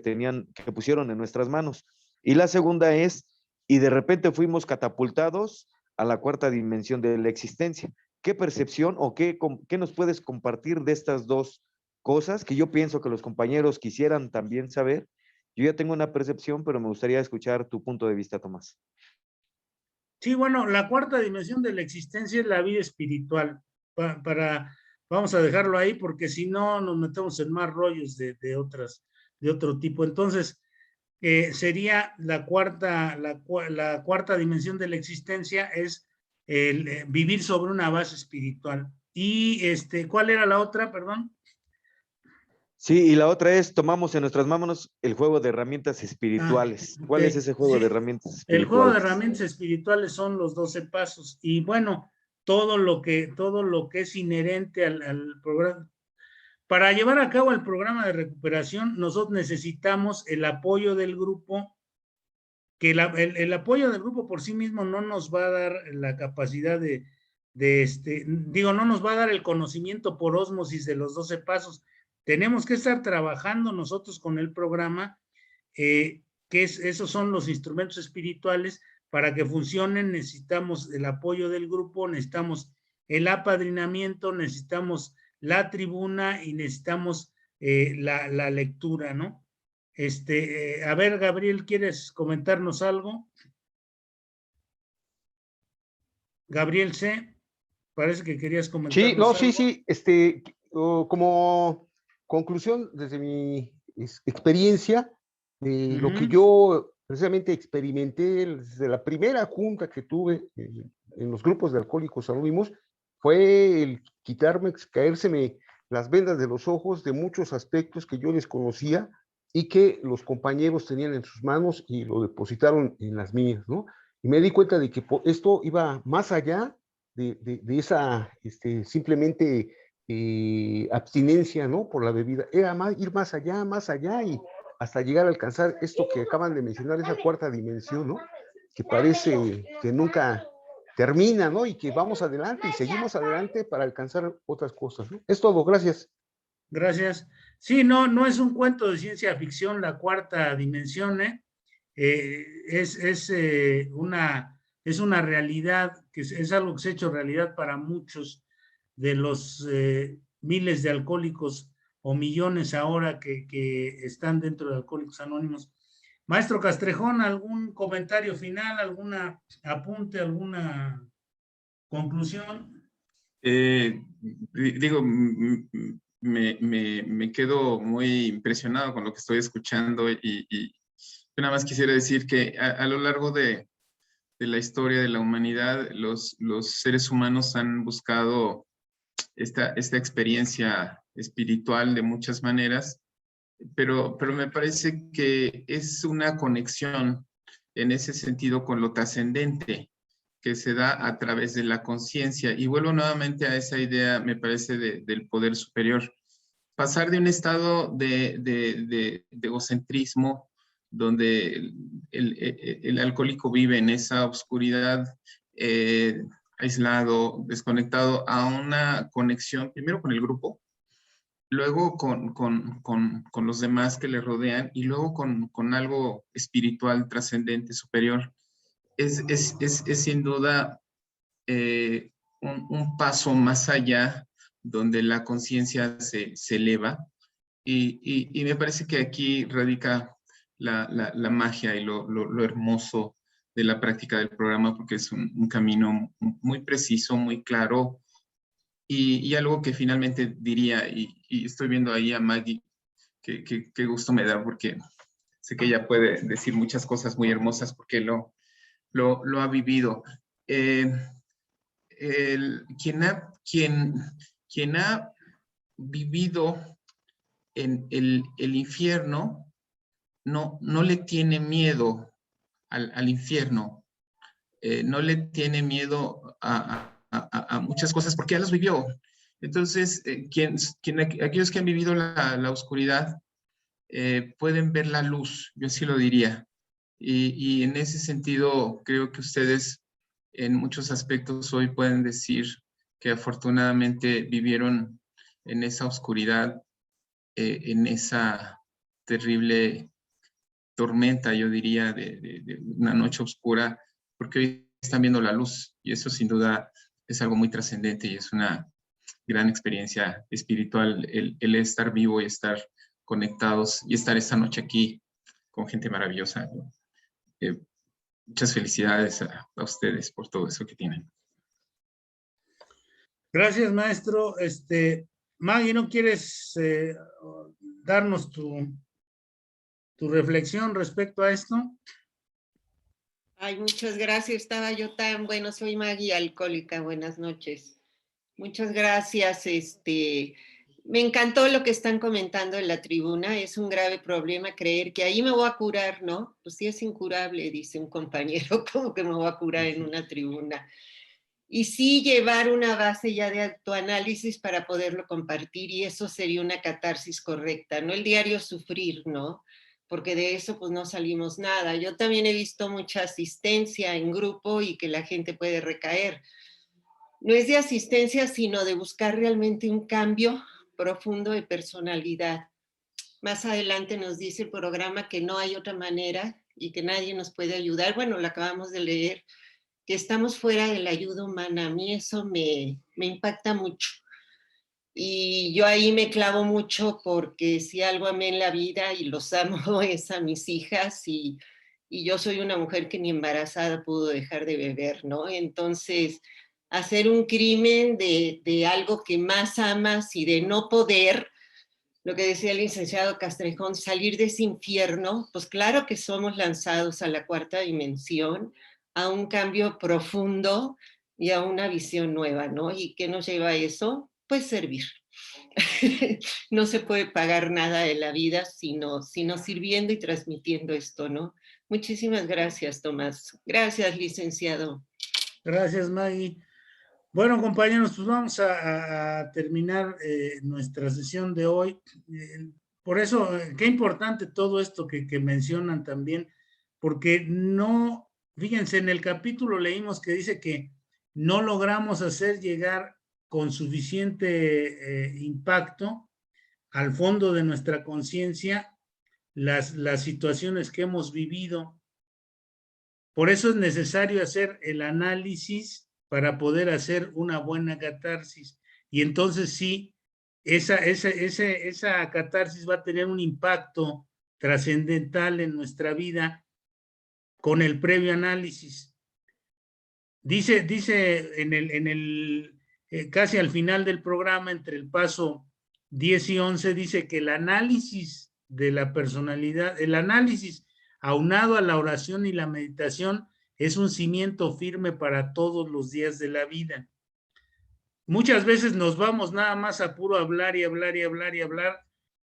Speaker 3: pusieron en nuestras manos. Y la segunda es, y de repente fuimos catapultados a la cuarta dimensión de la existencia. ¿Qué percepción o qué nos puedes compartir de estas dos cosas que yo pienso que los compañeros quisieran también saber? Yo ya tengo una percepción, pero me gustaría escuchar tu punto de vista, Tomás.
Speaker 1: Sí, bueno, la cuarta dimensión de la existencia es la vida espiritual. Vamos a dejarlo ahí, porque si no nos metemos en más rollos de otro tipo. Entonces, sería la cuarta dimensión de la existencia, es el vivir sobre una base espiritual. Y ¿cuál era la otra, perdón?
Speaker 3: Sí, y la otra es, tomamos en nuestras manos el juego de herramientas espirituales.
Speaker 1: Okay.
Speaker 3: ¿Cuál es ese juego de herramientas espirituales?
Speaker 1: El juego de herramientas espirituales son los 12 pasos. Y bueno, todo lo que es inherente al programa. Para llevar a cabo el programa de recuperación, nosotros necesitamos el apoyo del grupo, que el apoyo del grupo por sí mismo no nos va a dar la capacidad no nos va a dar el conocimiento por ósmosis de los 12 pasos. Tenemos que estar trabajando nosotros con el programa, esos son los instrumentos espirituales. Para que funcionen necesitamos el apoyo del grupo, necesitamos el apadrinamiento, necesitamos la tribuna y necesitamos la lectura, ¿no? A ver, Gabriel, ¿quieres comentarnos algo? Gabriel C., parece que querías comentarnos
Speaker 7: Sí, no,
Speaker 1: algo.
Speaker 7: sí, como conclusión, desde mi experiencia, lo que yo precisamente experimenté desde la primera junta que tuve en los grupos de Alcohólicos Anónimos fue el caérseme las vendas de los ojos de muchos aspectos que yo desconocía y que los compañeros tenían en sus manos y lo depositaron en las mías, ¿no? Y me di cuenta de que esto iba más allá de esa simplemente abstinencia, ¿no? Por la bebida. Era ir más allá y hasta llegar a alcanzar esto que acaban de mencionar, esa cuarta dimensión, ¿no? Que parece que nunca termina, ¿no? Y que vamos adelante y seguimos adelante para alcanzar otras cosas, ¿no? Es todo, gracias.
Speaker 1: Gracias. Sí, no es un cuento de ciencia ficción, la cuarta dimensión, es una realidad, es algo que se ha hecho realidad para muchos de los miles de alcohólicos o millones ahora que están dentro de Alcohólicos Anónimos. Maestro Castrejón, ¿algún comentario final, alguna apunte, alguna conclusión?
Speaker 6: Digo, me quedo muy impresionado con lo que estoy escuchando y nada más quisiera decir que a lo largo de la historia de la humanidad, los seres humanos han buscado esta experiencia espiritual de muchas maneras, pero me parece que es una conexión en ese sentido con lo trascendente que se da a través de la conciencia. Y vuelvo nuevamente a esa idea, me parece, del poder superior. Pasar de un estado de egocentrismo, donde el alcohólico vive en esa oscuridad, aislado, desconectado, a una conexión, primero con el grupo, luego con los demás que le rodean y luego con algo espiritual, trascendente, superior. Es sin duda un paso más allá donde la conciencia se eleva y me parece que aquí radica la magia y lo hermoso de la práctica del programa, porque es un camino muy preciso, muy claro y algo que finalmente diría, y estoy viendo ahí a Maggie, que gusto me da porque sé que ella puede decir muchas cosas muy hermosas porque lo ha vivido. Quien ha vivido en el infierno no le tiene miedo al infierno, no le tiene miedo a muchas cosas porque ya las vivió. Entonces, aquellos que han vivido la oscuridad pueden ver la luz, yo así lo diría. Y en ese sentido, creo que ustedes en muchos aspectos hoy pueden decir que afortunadamente vivieron en esa oscuridad, en esa terrible tormenta, yo diría, de una noche oscura, porque hoy están viendo la luz y eso sin duda es algo muy trascendente y es una gran experiencia espiritual el estar vivo y estar conectados y estar esta noche aquí con gente maravillosa, ¿no? Muchas felicidades a ustedes por todo eso que tienen.
Speaker 1: Gracias, maestro. Maggie, ¿no quieres darnos tu reflexión respecto a esto?
Speaker 8: Ay, muchas gracias. Estaba yo tan bueno. Soy Maggie, alcohólica. Buenas noches. Muchas gracias. Me encantó lo que están comentando en la tribuna. Es un grave problema creer que ahí me voy a curar, ¿no? Pues sí es incurable, dice un compañero. ¿Cómo que me voy a curar en una tribuna? Y sí llevar una base ya de autoanálisis para poderlo compartir y eso sería una catarsis correcta, no el diario sufrir, ¿no? Porque de eso pues no salimos nada. Yo también he visto mucha asistencia en grupo y que la gente puede recaer. No es de asistencia, sino de buscar realmente un cambio profundo de personalidad. Más adelante nos dice el programa que no hay otra manera y que nadie nos puede ayudar. Bueno, lo acabamos de leer, que estamos fuera de la ayuda humana. A mí eso me impacta mucho. Y yo ahí me clavo mucho porque si algo amé en la vida y los amo es a mis hijas y yo soy una mujer que ni embarazada pudo dejar de beber, ¿no? Entonces, hacer un crimen de algo que más amas y de no poder, lo que decía el licenciado Castrejón, salir de ese infierno, pues claro que somos lanzados a la cuarta dimensión, a un cambio profundo y a una visión nueva, ¿no? ¿Y qué nos lleva a eso? Pues servir. No se puede pagar nada de la vida sino sirviendo y transmitiendo esto, ¿no? Muchísimas gracias, Tomás. Gracias, licenciado.
Speaker 1: Gracias, Maggie. Bueno, compañeros, pues vamos a terminar nuestra sesión de hoy. Por eso, qué importante todo esto que mencionan también, porque no, fíjense, en el capítulo leímos que dice que no logramos hacer llegar con suficiente impacto al fondo de nuestra conciencia las situaciones que hemos vivido. Por eso es necesario hacer el análisis para poder hacer una buena catarsis. Y entonces sí, esa catarsis va a tener un impacto trascendental en nuestra vida con el previo análisis. Dice casi al final del programa, entre el paso 10 y 11, dice que el análisis de la personalidad, el análisis aunado a la oración y la meditación, es un cimiento firme para todos los días de la vida. Muchas veces nos vamos nada más a puro hablar y hablar y hablar y hablar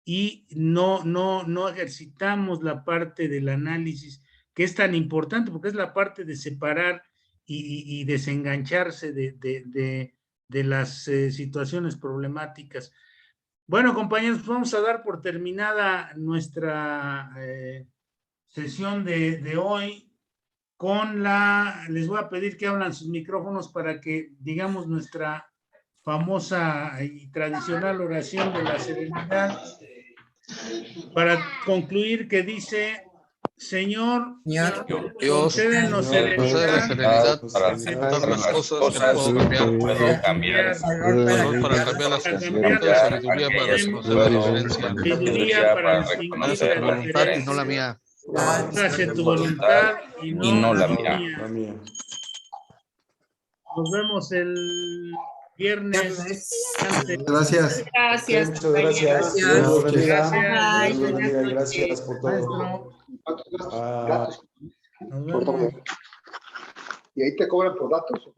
Speaker 1: y no ejercitamos la parte del análisis, que es tan importante porque es la parte de separar y desengancharse de las situaciones problemáticas. Bueno, compañeros, vamos a dar por terminada nuestra sesión de hoy con les voy a pedir que abran sus micrófonos para que digamos nuestra famosa y tradicional oración de la serenidad, para concluir, que dice: Señor, concédenos serenidad
Speaker 9: para aceptar las cosas que puedo cambiar, para cambiar las cosas, sabiduría para reconocer la voluntad y no la mía.
Speaker 1: Hágase tu voluntad y no la mía. Nos vemos el viernes.
Speaker 10: Gracias.
Speaker 8: Gracias.
Speaker 10: Muchas gracias. Dios bendiga.
Speaker 8: Bye.
Speaker 10: Dios bendiga.
Speaker 8: Buenas
Speaker 10: Gracias por todo.
Speaker 1: Nos vemos.
Speaker 2: ¿Y ahí te cobran por datos?